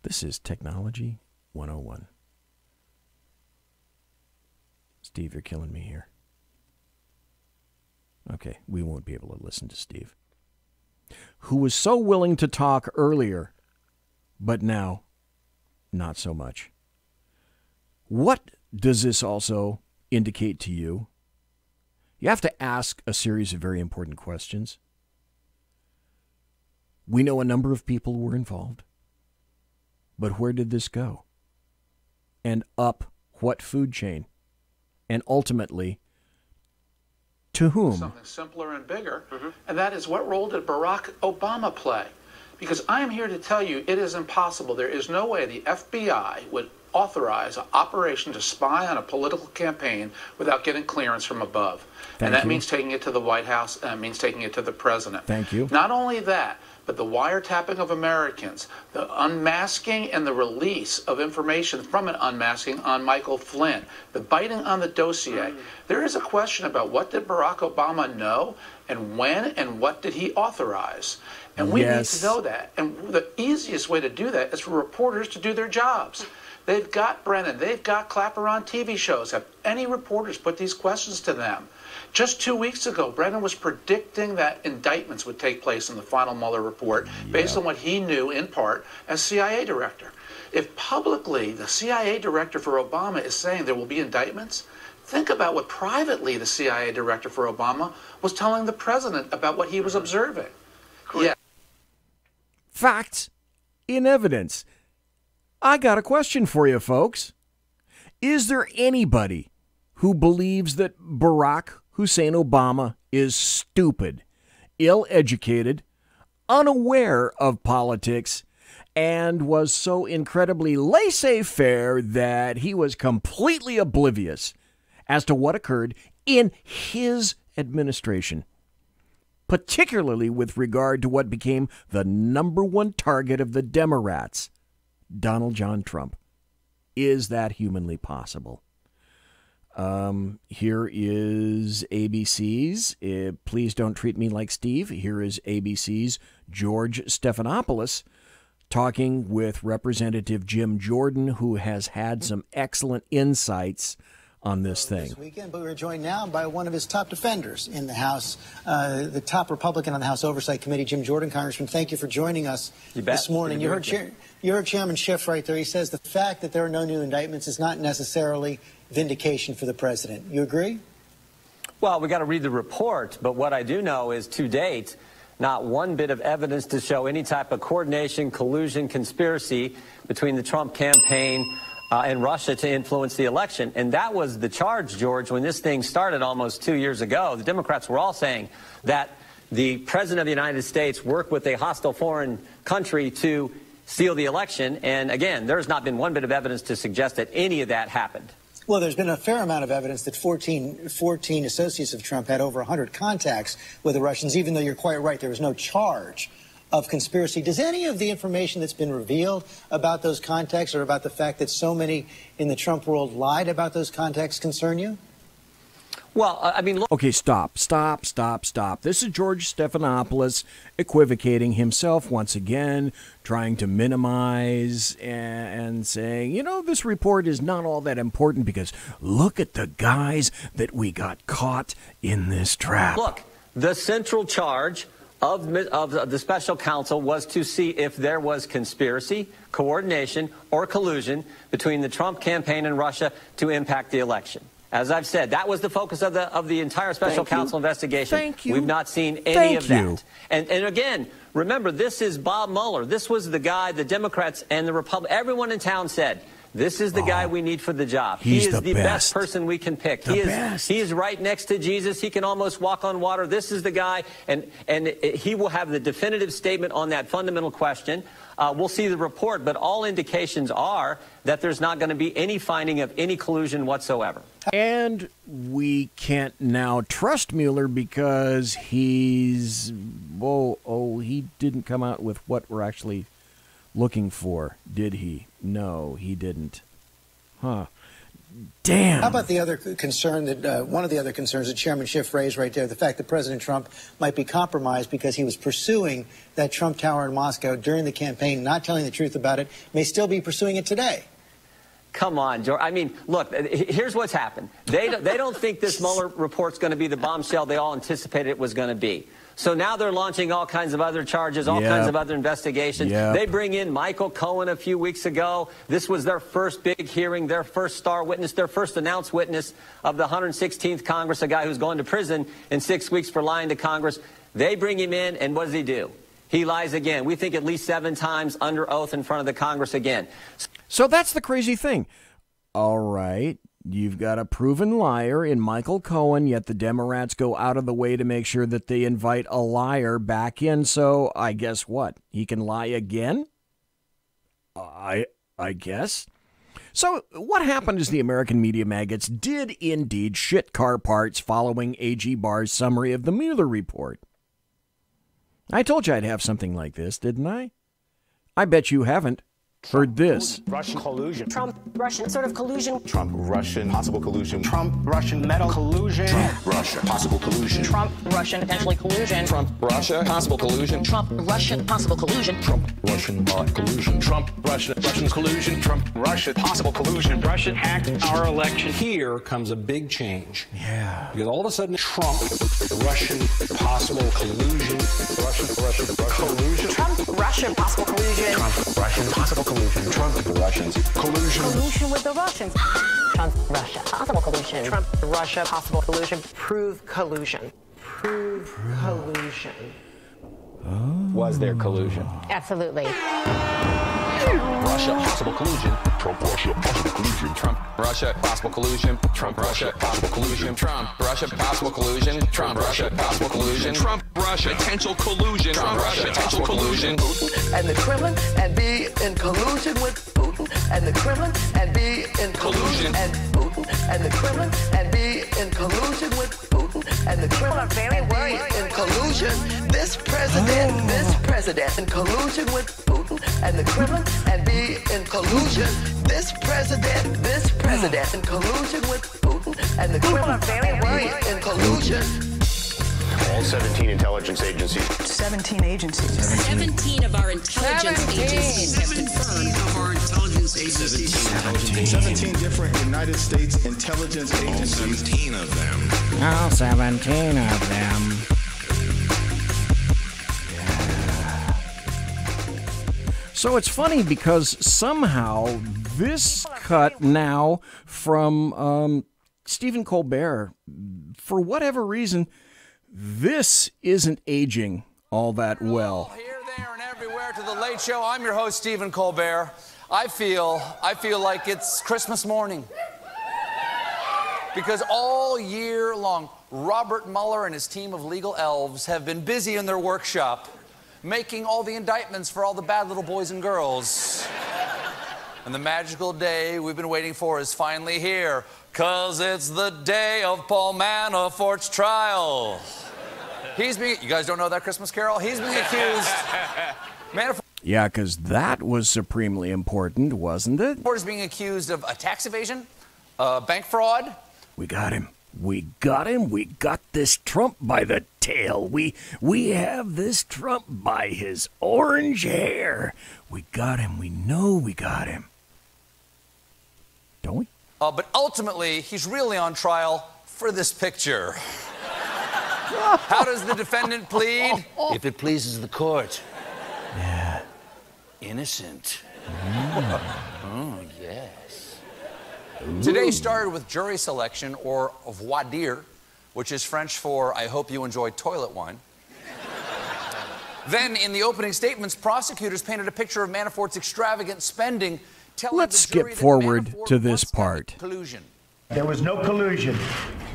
This is Technology 101. Steve, you're killing me here. Okay, we won't be able to listen to Steve, who was so willing to talk earlier, but now not so much. What does this also indicate to you? You have to ask a series of very important questions. We know a number of people were involved, but where did this go? And up what food chain? And ultimately, to whom? Something simpler and bigger, and that is, what role did Barack Obama play? Because I am here to tell you it is impossible. There is no way the FBI would authorize an operation to spy on a political campaign without getting clearance from above. And that means taking it to the White House, and it means taking it to the president. Thank you. Not only that, but the wiretapping of Americans, the unmasking and the release of information from an unmasking on Michael Flynn, the biting on the dossier. There is a question about what did Barack Obama know, and when, and what did he authorize? And we need to know that. And the easiest way to do that is for reporters to do their jobs. They've got Brennan, they've got Clapper on TV shows. Have any reporters put these questions to them? Just 2 weeks ago, Brennan was predicting that indictments would take place in the final Mueller report based on what he knew, in part, as CIA director. If publicly the CIA director for Obama is saying there will be indictments, think about what privately the CIA director for Obama was telling the president about what he was observing. Yeah. Facts in evidence. I got a question for you, folks. Is there anybody who believes that Barack Hussein Obama is stupid, ill-educated, unaware of politics, and was so incredibly laissez-faire that he was completely oblivious as to what occurred in his administration, particularly with regard to what became the #1 target of the Democrats, Donald John Trump? Is that humanly possible? Here is ABC's Please Don't Treat Me Like Steve. Here is ABC's George Stephanopoulos talking with Representative Jim Jordan, who has had some excellent insights on this thing. This weekend, but we're joined now by one of his top defenders in the House, the top Republican on the House Oversight Committee, Jim Jordan. Congressman, thank you for joining us this morning. You heard Chairman Schiff right there. He says the fact that there are no new indictments is not necessarily vindication for the president. You agree? Well, we got to read the report, but what I do know is, to date, not one bit of evidence to show any type of coordination, collusion, conspiracy between the Trump campaign and Russia to influence the election. And that was the charge, George, when this thing started almost 2 years ago. The Democrats were all saying that the president of the United States worked with a hostile foreign country to steal the election. And again, there's not been one bit of evidence to suggest that any of that happened. Well, there's been a fair amount of evidence that 14 associates of Trump had over 100 contacts with the Russians, even though you're quite right, there was no charge of conspiracy. Does any of the information that's been revealed about those contacts or about the fact that so many in the Trump world lied about those contacts concern you? Well, I mean, look. Okay, stop. This is George Stephanopoulos equivocating himself once again, trying to minimize and saying, you know, this report is not all that important because look at the guys that we got caught in this trap. Look, the central charge of the special counsel was to see if there was conspiracy, coordination, or collusion between the Trump campaign and Russia to impact the election. As I've said, that was the focus of the entire special counsel investigation. Thank you. We've not seen any of that. And again, remember, this is Bob Mueller. This was the guy the Democrats and the Republicans, everyone in town said, this is the guy we need for the job. He is the best person we can pick. He is right next to Jesus. He can almost walk on water. This is the guy, and he will have the definitive statement on that fundamental question. We'll see the report, but all indications are that there's not going to be any finding of any collusion whatsoever. And we can't now trust Mueller because he's, he didn't come out with what we're actually looking for, did he? No, he didn't. Huh. Damn. How about the other concern that one of the other concerns that Chairman Schiff raised right there, the fact that President Trump might be compromised because he was pursuing that Trump Tower in Moscow during the campaign, not telling the truth about it, may still be pursuing it today. Come on, George. I mean, look, here's what's happened. They don't think this Mueller report's going to be the bombshell they all anticipated it was going to be. So now they're launching all kinds of other charges, all kinds of other investigations. They bring in Michael Cohen a few weeks ago. This was their first big hearing, their first star witness, their first announced witness of the 116th Congress, a guy who's going to prison in 6 weeks for lying to Congress. They bring him in, and what does he do? He lies again. We think at least 7 times under oath in front of the Congress again. So that's the crazy thing. All right. You've got a proven liar in Michael Cohen, yet the Democrats go out of the way to make sure that they invite a liar back in. So I guess what? He can lie again? I guess. So what happened is the American media maggots did indeed shit car parts following AG Barr's summary of the Mueller report. I told you I'd have something like this, didn't I? I bet you haven't heard this. Russian collusion. Trump-Russian sort of collusion. Trump-Russian possible collusion. Trump-Russian metal collusion. Trump-Russia possible collusion. Trump-Russian potentially collusion. Trump-Russia possible collusion. Trump-Russian possible collusion. Trump-Russian collusion. Trump-Russian collusion. Trump-Russia possible collusion. Russia hacked our election. Here comes a big change. Yeah. Because all of a sudden, Trump-Russian possible collusion. Russian collusion. Trump-Russian possible collusion. Trump-Russian possible collusion. Trump with the Russians. Collusion. Collusion with the Russians. Trump-Russia possible collusion. Trump-Russia possible collusion. Prove collusion. Prove collusion. Was there collusion? Absolutely. Russia possible collusion. Trump-Russia possible collusion. Trump-Russia possible collusion. Trump-Russia possible collusion. Trump-Russia possible collusion. Trump-Russia possible collusion. Trump-Russia potential collusion. Trump-Russia potential collusion. And the Kremlin and be in collusion with Putin. And the Kremlin and be in collusion and Putin. And the Kremlin and be in collusion with Putin. And the Kremlin and be in collusion. This president in collusion with Putin. And the Kremlin and be in collusion. This president in collusion with Putin. And the Kremlin and be in collusion. All 17 intelligence agencies. 17 agencies. 17 of our intelligence agencies have confirmed. Of our intelligence agencies. 17 different United States intelligence agencies. All 17 of them. All 17 of them. So it's funny because somehow this cut now from Stephen Colbert, for whatever reason, this isn't aging all that well. Here, there, and everywhere to the Late Show. I'm your host, Stephen Colbert. I feel like it's Christmas morning. Because all year long, Robert Mueller and his team of legal elves have been busy in their workshop making all the indictments for all the bad little boys and girls. And the magical day we've been waiting for is finally here, 'cause it's the day of Paul Manafort's trial. You guys don't know that Christmas Carol? He's being accused. Manafort Yeah, because that was supremely important, wasn't it? is being accused of a tax evasion, bank fraud. We got him. We got him. We got this Trump by the tail. We have this Trump by his orange hair. We got him. We know we got him. Don't we? But ultimately, he's really on trial for this picture. How does the defendant plead? If it pleases the court. Yeah. Innocent. Oh, yes. Today started with jury selection, or voir dire, which is French for I hope you enjoy toilet wine. Then, in the opening statements, prosecutors painted a picture of Manafort's extravagant spending. Let's skip forward to this part. Collusion. There was no collusion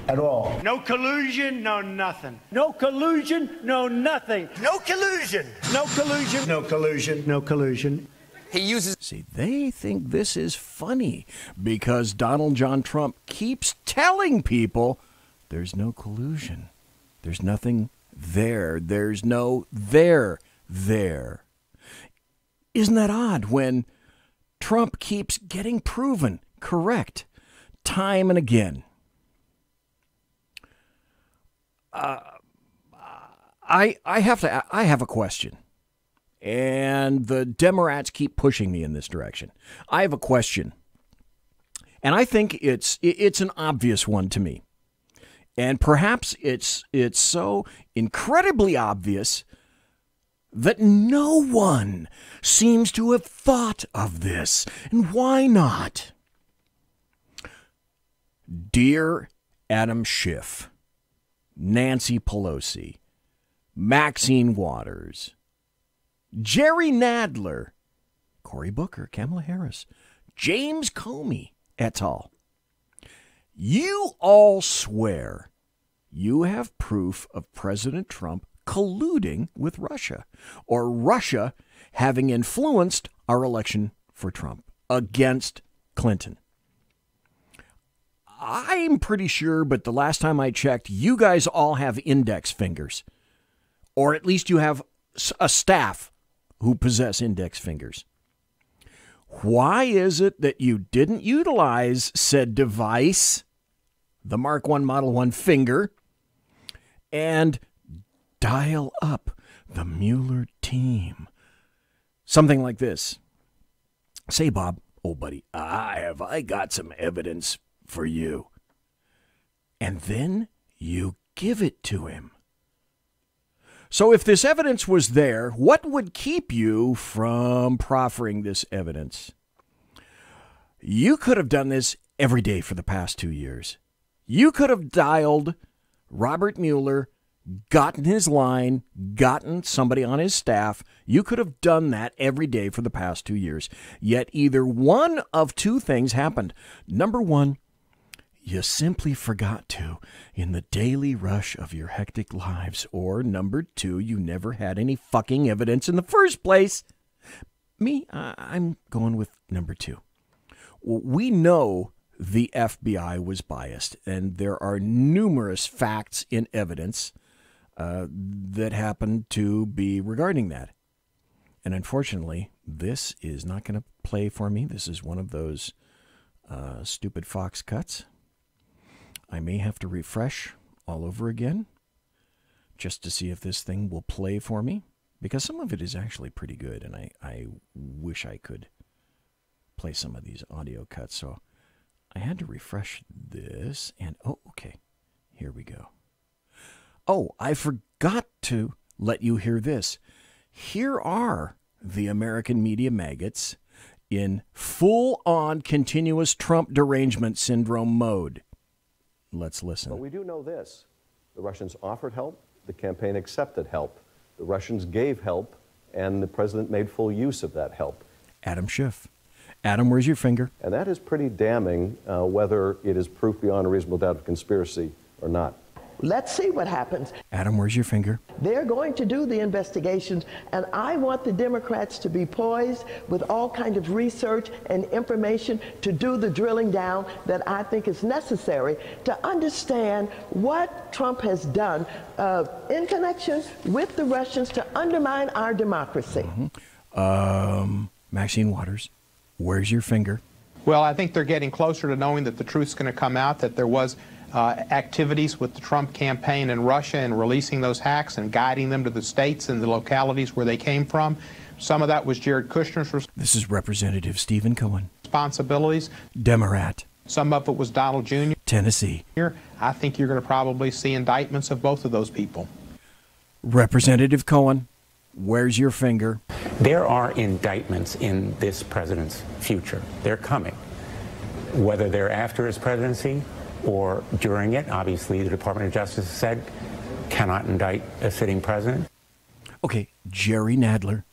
at all. No collusion, no nothing. No collusion, no nothing. No collusion. No collusion. No collusion. No collusion. He uses... See, they think this is funny because Donald John Trump keeps telling people there's no collusion. There's nothing there. There's no there. Isn't that odd when Trump keeps getting proven correct time and again? I have a question. And the Democrats keep pushing me in this direction. I have a question. And I think it's an obvious one to me. And perhaps it's so incredibly obvious that no one seems to have thought of this. And why not? Dear Adam Schiff, Nancy Pelosi, Maxine Waters, Jerry Nadler, Cory Booker, Kamala Harris, James Comey, et al. You all swear you have proof of President Trump colluding with Russia, or Russia having influenced our election for Trump against Clinton. I'm pretty sure, but the last time I checked, you guys all have index fingers. Or at least you have a staff who possess index fingers. Why is it that you didn't utilize said device, the Mark I Model 1 finger, and dial up the Mueller team? Something like this. Say, Bob, old buddy, I got some evidence for you. And then you give it to him. So if this evidence was there, what would keep you from proffering this evidence? You could have done this every day for the past 2 years. You could have dialed Robert Mueller, gotten his line, gotten somebody on his staff. You could have done that every day for the past 2 years. Yet either one of two things happened. Number one, you simply forgot to in the daily rush of your hectic lives. Or number two, you never had any fucking evidence in the first place. Me, I'm going with number two. We know the FBI was biased, and there are numerous facts in evidence that happen to be regarding that. And unfortunately, this is not going to play for me. This is one of those stupid Fox cuts. I may have to refresh all over again just to see if this thing will play for me, because some of it is actually pretty good, and I wish I could play some of these audio cuts. So I had to refresh this, and oh, okay, here we go. Oh, I forgot to let you hear this. Here are the American media maggots in full-on continuous Trump derangement syndrome mode. Let's listen. But we do know this. The Russians offered help. The campaign accepted help. The Russians gave help, and the president made full use of that help. Adam Schiff. Adam, where's your finger? And that is pretty damning, whether it is proof beyond a reasonable doubt of conspiracy or not. Let's see what happens. Adam, where's your finger? They're going to do the investigations, and I want the Democrats to be poised with all kinds of research and information to do the drilling down that I think is necessary to understand what Trump has done in connection with the Russians to undermine our democracy. Maxine Waters, where's your finger? Well, I think they're getting closer to knowing that the truth's going to come out, that there was activities with the Trump campaign in Russia and releasing those hacks and guiding them to the states and the localities where they came from. Some of that was Jared Kushner's This is Representative Stephen Cohen. responsibilities. Democrat. Some of it was Donald Jr. Tennessee. I think you're going to probably see indictments of both of those people. Representative Cohen, where's your finger? There are indictments in this president's future. They're coming. Whether they're after his presidency or during it, obviously the Department of Justice said cannot indict a sitting president. Okay, Jerry Nadler,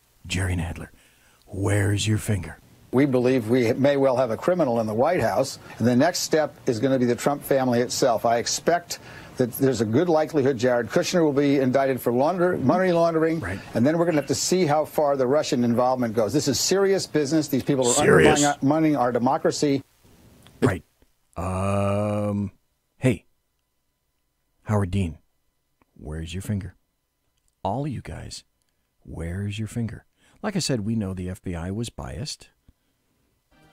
where's your finger? We believe we may well have a criminal in the White House, and the next step is going to be the Trump family itself. I expect that there's a good likelihood Jared Kushner will be indicted for money laundering, and then we're going to have to see how far the Russian involvement goes. This is serious business. These people are undermining our democracy. Right. Hey, Howard Dean, where's your finger? All you guys, where's your finger? Like I said, we know the FBI was biased.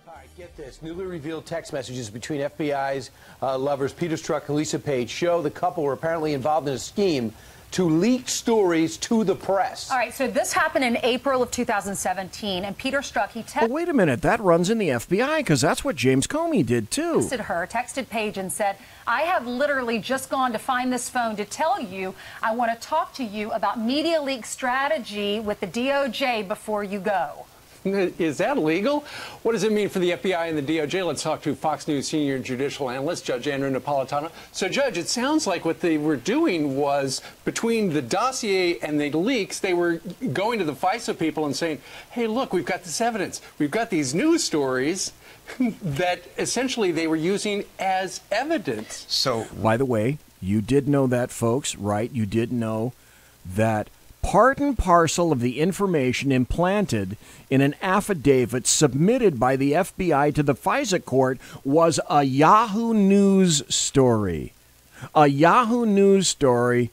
All right, get this. Newly revealed text messages between FBI's lovers Peter Strzok and Lisa Page show the couple were apparently involved in a scheme to leak stories to the press. All right, so this happened in April of 2017, and Peter Strzok, he Well, wait a minute, that runs in the FBI, because that's what James Comey did, too. texted Page and said, I have literally just gone to find this phone to tell you I want to talk to you about media leak strategy with the DOJ before you go. Is that legal? What does it mean for the FBI and the DOJ? Let's talk to Fox News senior judicial analyst, Judge Andrew Napolitano. So, Judge, it sounds like what they were doing was, between the dossier and the leaks, they were going to the FISA people and saying, hey, look, we've got this evidence. We've got these news stories that essentially they were using as evidence. So, by the way, you did know that, folks, right? You did know that part and parcel of the information implanted in an affidavit submitted by the FBI to the FISA court was a Yahoo News story. A Yahoo News story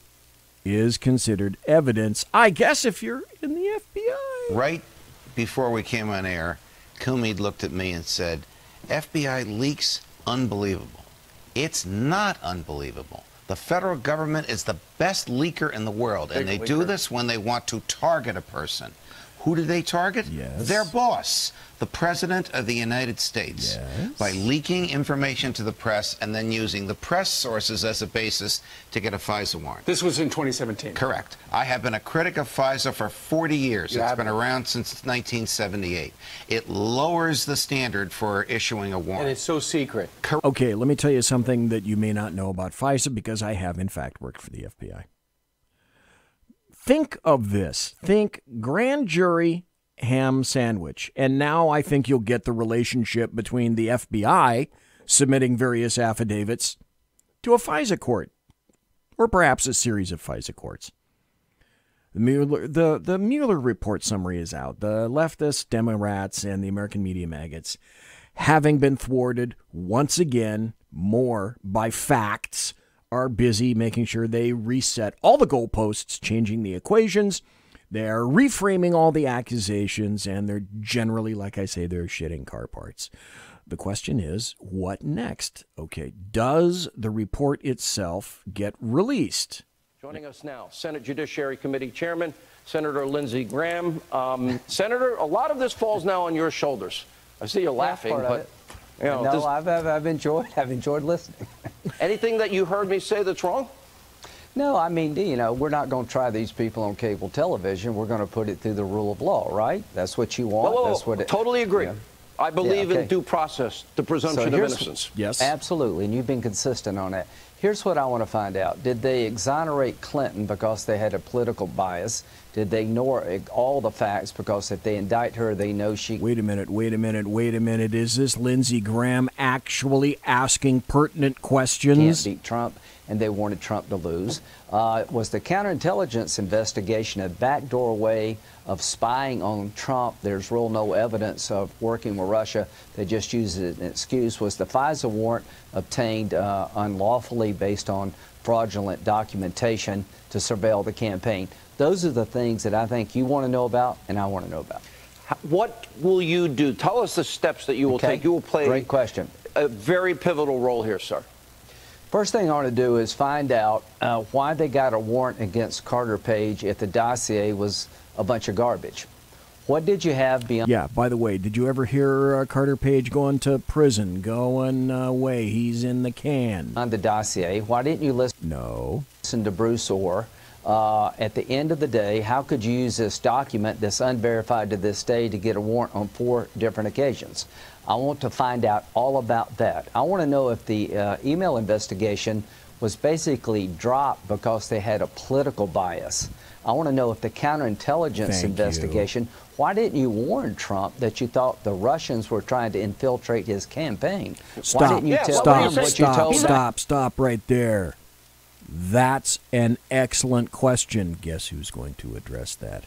is considered evidence, I guess, if you're in the FBI. Right before we came on air, Comey looked at me and said, FBI leaks, unbelievable. It's not unbelievable. The federal government is the best leaker in the world, and they do this when they want to target a person. Who do they target? Yes. Their boss, the President of the United States, by leaking information to the press and then using the press sources as a basis to get a FISA warrant. This was in 2017. Correct. I have been a critic of FISA for 40 years. It's been around since 1978. It lowers the standard for issuing a warrant. And it's so secret. Okay, let me tell you something that you may not know about FISA, because I have, in fact, worked for the FBI. Think of this. Think grand jury ham sandwich. And now I think you'll get the relationship between the FBI submitting various affidavits to a FISA court, or perhaps a series of FISA courts. The Mueller report summary is out. The leftist Democrats and the American media maggots, having been thwarted once again more by facts, are busy making sure they reset all the goalposts, changing the equations. They're reframing all the accusations, and they're generally, like I say, they're shitting car parts. The question is, what next? Okay, does the report itself get released? Joining us now, Senate Judiciary Committee Chairman, Senator Lindsey Graham. Senator, a lot of this falls now on your shoulders. I see you laughing, but you know, no, I've enjoyed listening. Anything that you heard me say that's wrong? No, I mean, you know, we're not going to try these people on cable television. We're going to put it through the rule of law, right? That's what you want. Whoa, That's what it, totally agree. Yeah. I believe in due process, the presumption of innocence. Yes. Absolutely, and you've been consistent on that. Here's what I want to find out. Did they exonerate Clinton because they had a political bias? Did they ignore all the facts because if they indict her, they know she... Wait a minute. Is this Lindsey Graham actually asking pertinent questions? Can't beat Trump, and they wanted Trump to lose. Was the counterintelligence investigation a backdoor way of spying on Trump? There's real no evidence of working with Russia. They just used it as an excuse. Was the FISA warrant obtained unlawfully based on fraudulent documentation to surveil the campaign? Those are the things that I think you want to know about and I want to know about. What will you do? Tell us the steps that you will take. You will play Great question. A very pivotal role here, sir. First thing I want to do is find out why they got a warrant against Carter Page if the dossier was a bunch of garbage. What did you have beyond... Yeah, by the way, did you ever hear Carter Page going to prison, going away? He's in the can. On the dossier, why didn't you listen to Bruce Orr? At the end of the day, how could you use this document that's unverified to this day to get a warrant on 4 different occasions? I want to find out all about that. I want to know if the email investigation was basically dropped because they had a political bias. I want to know if the counterintelligence investigation, why didn't you warn Trump that you thought the Russians were trying to infiltrate his campaign? Why didn't you tell him what you told him? Stop right there. That's an excellent question. Guess who's going to address that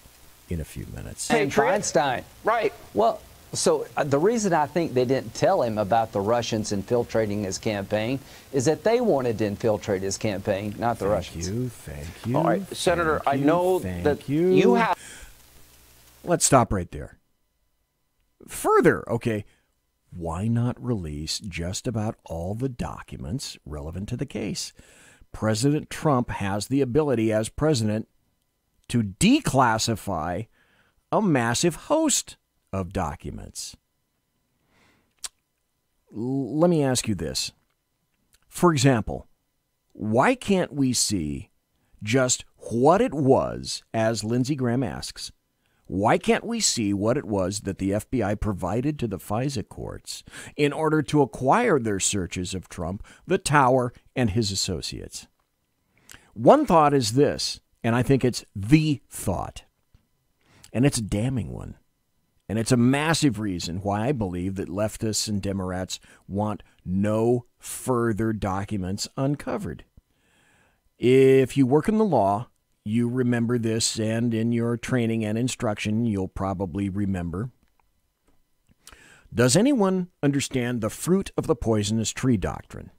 in a few minutes? Hey, Feinstein. Right. Well, so the reason I think they didn't tell him about the Russians infiltrating his campaign is that they wanted to infiltrate his campaign, not the Russians. Thank you. All right, Senator, I know that you have... Let's stop right there. Further, okay, why not release just about all the documents relevant to the case? President Trump has the ability as president to declassify a massive host of documents. Let me ask you this. For example, why can't we see just what it was, as Lindsey Graham asks, why can't we see what it was that the FBI provided to the FISA courts in order to acquire their searches of Trump, the Tower, and his associates? One thought is this, and I think it's the thought, and it's a damning one. And it's a massive reason why I believe that leftists and Democrats want no further documents uncovered. If you work in the law, you remember this, and in your training and instruction, you'll probably remember. Does anyone understand the fruit of the poisonous tree doctrine?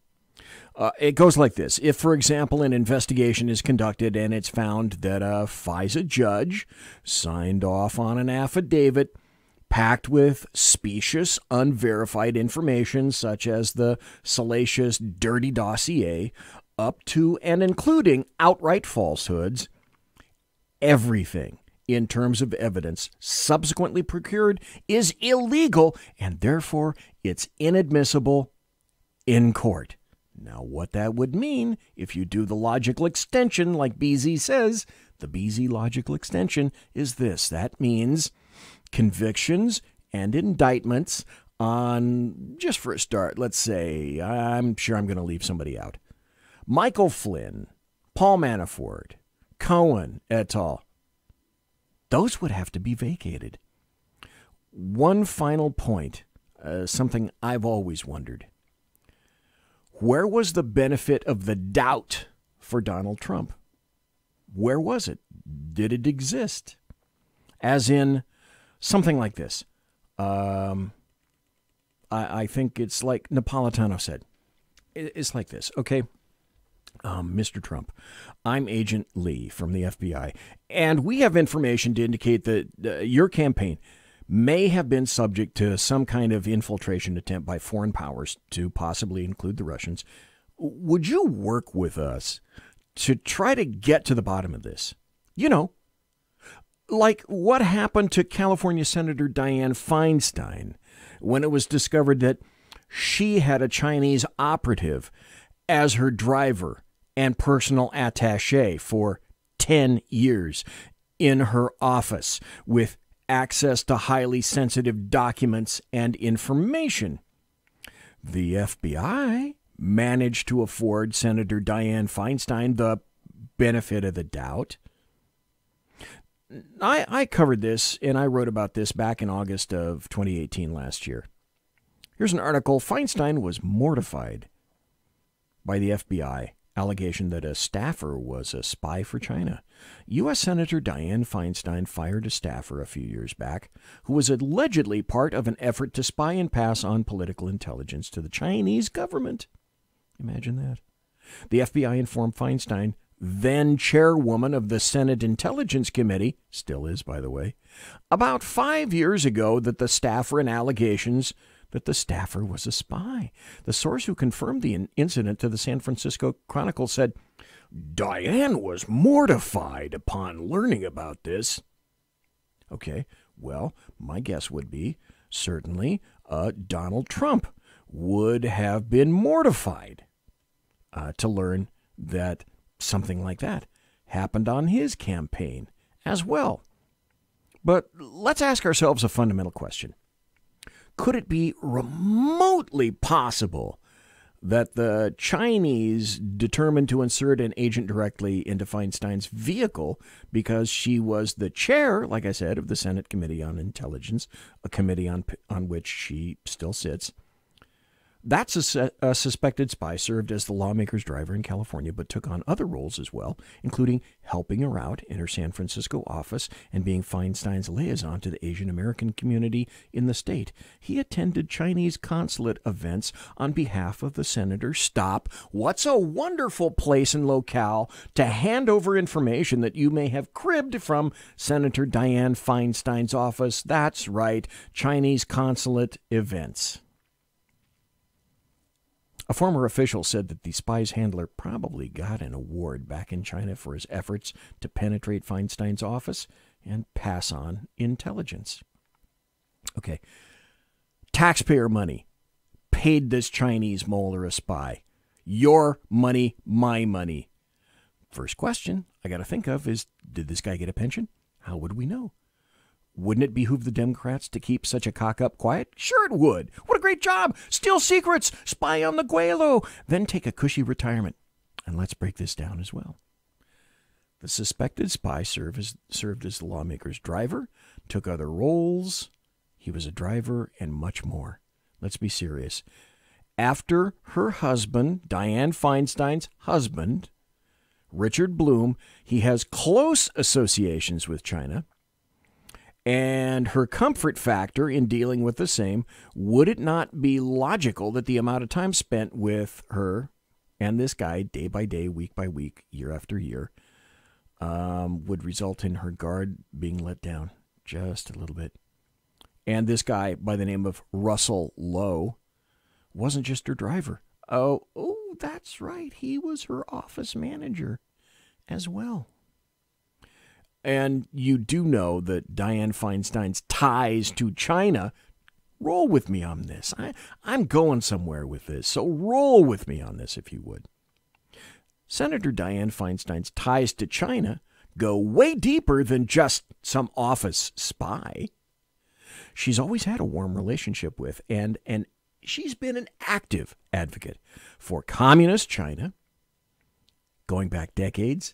It goes like this. If, for example, an investigation is conducted and it's found that a FISA judge signed off on an affidavit packed with specious, unverified information, such as the salacious, dirty dossier, up to and including outright falsehoods, everything in terms of evidence subsequently procured is illegal, and therefore it's inadmissible in court. Now, what that would mean, if you do the logical extension like BZ says, the BZ logical extension is this. That means convictions and indictments on, just for a start, let's say, I'm sure I'm going to leave somebody out, Michael Flynn, Paul Manafort, Cohen et al. Those would have to be vacated. One final point, something I've always wondered. Where was the benefit of the doubt for Donald Trump? Where was it? Did it exist? As in, something like this. I think it's like Napolitano said. It's like this, okay? Mr. Trump, I'm Agent Lee from the FBI, and we have information to indicate that your campaign may have been subject to some kind of infiltration attempt by foreign powers, to possibly include the Russians. Would you work with us to try to get to the bottom of this? You know, like what happened to California Senator Dianne Feinstein when it was discovered that she had a Chinese operative as her driver and personal attaché for 10 years in her office with access to highly sensitive documents and information. The FBI managed to afford Senator Dianne Feinstein the benefit of the doubt. I covered this, and I wrote about this back in August of 2018 last year. Here's an article. Feinstein was mortified by the FBI allegation that a staffer was a spy for China. U.S. Senator Dianne Feinstein fired a staffer a few years back who was allegedly part of an effort to spy and pass on political intelligence to the Chinese government. Imagine that. The FBI informed Feinstein, then chairwoman of the Senate Intelligence Committee, still is, by the way, about 5 years ago that the staffer and allegations that the staffer was a spy. The source who confirmed the incident to the San Francisco Chronicle said, Dianne was mortified upon learning about this. Okay, well, my guess would be certainly Donald Trump would have been mortified to learn that something like that happened on his campaign as well. But let's ask ourselves a fundamental question. Could it be remotely possible that the Chinese determined to insert an agent directly into Feinstein's vehicle because she was the chair, like I said, of the Senate Committee on Intelligence, a committee on which she still sits? That's a suspected spy served as the lawmaker's driver in California, but took on other roles as well, including helping her out in her San Francisco office and being Feinstein's liaison to the Asian American community in the state. He attended Chinese consulate events on behalf of the senator. Stop. What's a wonderful place and locale to hand over information that you may have cribbed from Senator Dianne Feinstein's office? That's right, Chinese consulate events. A former official said that the spy's handler probably got an award back in China for his efforts to penetrate Feinstein's office and pass on intelligence. Okay, taxpayer money paid this Chinese molar a spy. Your money, my money. First question I got to think of is, did this guy get a pension? How would we know? Wouldn't it behoove the Democrats to keep such a cock-up quiet? Sure it would. What a great job. Steal secrets, spy on the Guelo, then take a cushy retirement. And let's break this down as well. The suspected spy served as the lawmaker's driver, took other roles. He was a driver and much more. Let's be serious. After her husband, Dianne Feinstein's husband, Richard Bloom, he has close associations with China. And her comfort factor in dealing with the same, would it not be logical that the amount of time spent with her and this guy day by day, week by week, year after year, would result in her guard being let down just a little bit? And this guy by the name of Russell Lowe wasn't just her driver. Oh, that's right. He was her office manager as well. And you do know that Dianne Feinstein's ties to China, roll with me on this. I'm going somewhere with this, so roll with me on this if you would. Senator Dianne Feinstein's ties to China go way deeper than just some office spy. She's always had a warm relationship with, and she's been an active advocate for communist China, going back decades,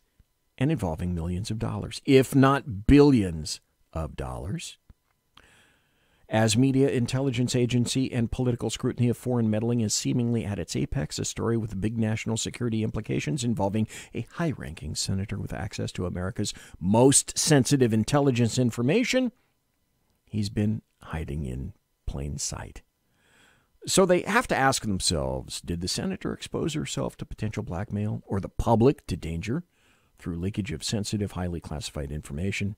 and involving millions of dollars, if not billions of dollars. As media intelligence agency and political scrutiny of foreign meddling is seemingly at its apex, a story with big national security implications involving a high-ranking senator with access to America's most sensitive intelligence information, he's been hiding in plain sight. So they have to ask themselves, did the senator expose herself to potential blackmail or the public to danger through leakage of sensitive, highly classified information?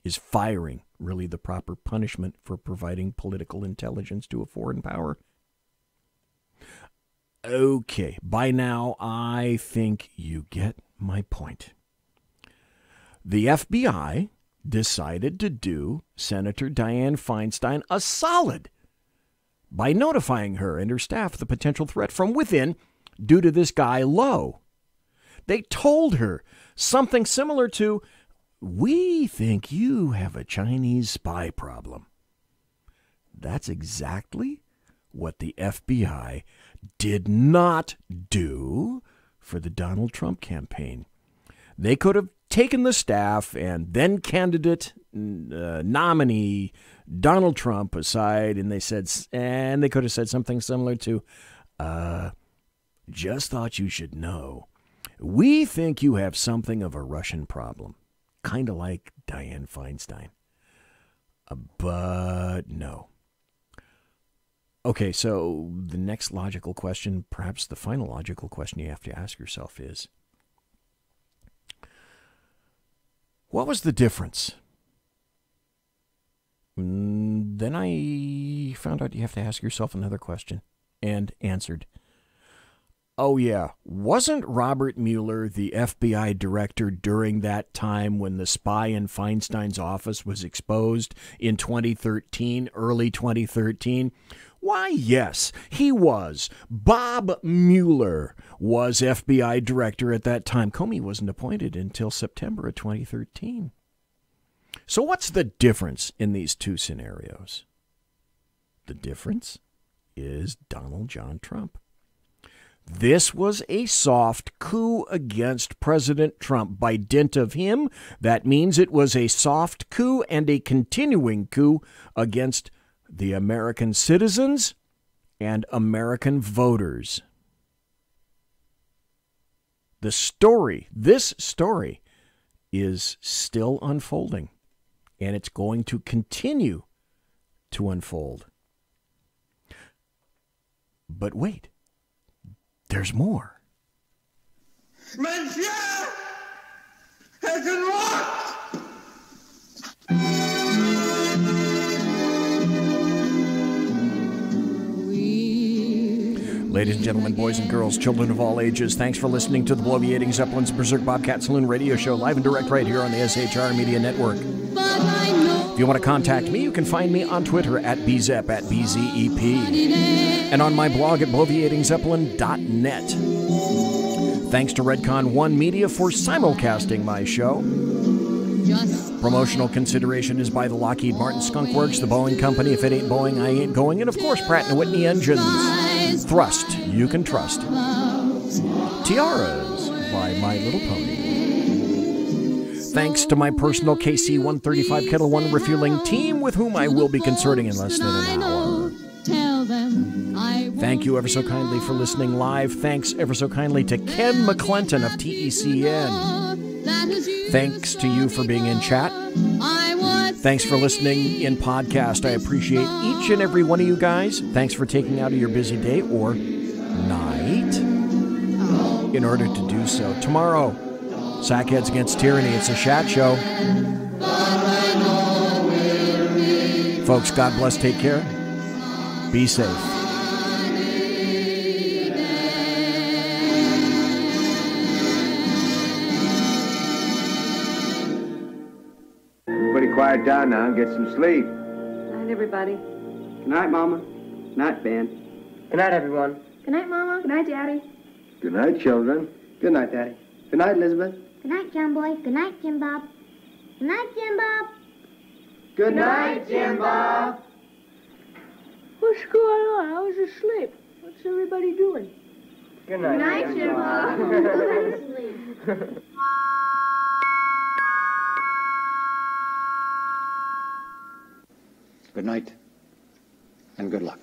Is firing really the proper punishment for providing political intelligence to a foreign power? Okay, by now I think you get my point. The FBI decided to do Senator Dianne Feinstein a solid by notifying her and her staff of the potential threat from within due to this guy Lowe. They told her something similar to, "We think you have a Chinese spy problem." That's exactly what the FBI did not do for the Donald Trump campaign. They could have taken the staff and then candidate nominee Donald Trump aside, and they could have said something similar to, just thought you should know, we think you have something of a Russian problem, kind of like Dianne Feinstein. But no. Okay, so the next logical question, perhaps the final logical question you have to ask yourself is, what was the difference? Then I found out you have to ask yourself another question, and answered, oh yeah, wasn't Robert Mueller the FBI director during that time when the spy in Feinstein's office was exposed in 2013, early 2013? Why, yes, he was. Bob Mueller was FBI director at that time. Comey wasn't appointed until September of 2013. So what's the difference in these two scenarios? The difference is Donald John Trump. This was a soft coup against President Trump. By dint of him, that means it was a soft coup and a continuing coup against the American citizens and American voters. This story is still unfolding, and it's going to continue to unfold. But wait. There's more. Monsieur has unlocked! Ladies and gentlemen, boys and girls, children of all ages, thanks for listening to the Bloviating Zeppelin's Berserk Bobcat Saloon radio show, live and direct right here on the SHR Media Network. If you want to contact me, you can find me on Twitter at BZEP, at BZEP, and on my blog at bloviatingzeppelin.net. Thanks to Redcon One Media for simulcasting my show. Promotional consideration is by the Lockheed Martin Skunk Works, the Boeing Company, if it ain't Boeing, I ain't going, and of course Pratt & Whitney Engines. Thrust, you can trust. Tiaras by My Little Pony. Thanks to my personal KC-135 Kettle One refueling team, with whom I will be concerting in less than an hour. Thank you ever so kindly for listening live. Thanks ever so kindly to Ken McClenton of TECN. Thanks to you for being in chat. Thanks for listening in podcast. I appreciate each and every one of you guys. Thanks for taking out of your busy day or night in order to do so. Tomorrow, Sackheads Against Tyranny. It's a Shat Show. Folks, God bless. Take care. Be safe. Everybody quiet down now and get some sleep. Good night, everybody. Good night, Mama. Good night, Ben. Good night, everyone. Good night, Mama. Good night, Daddy. Good night, children. Good night, Daddy. Good night, Elizabeth. Good night, John Boy. Good night, Jim Bob. Good night, Jim Bob. Good night, Jim Bob. What's going on? I was asleep. What's everybody doing? Good night. Good night, Jim Bob. Go to sleep. Good night, and good luck.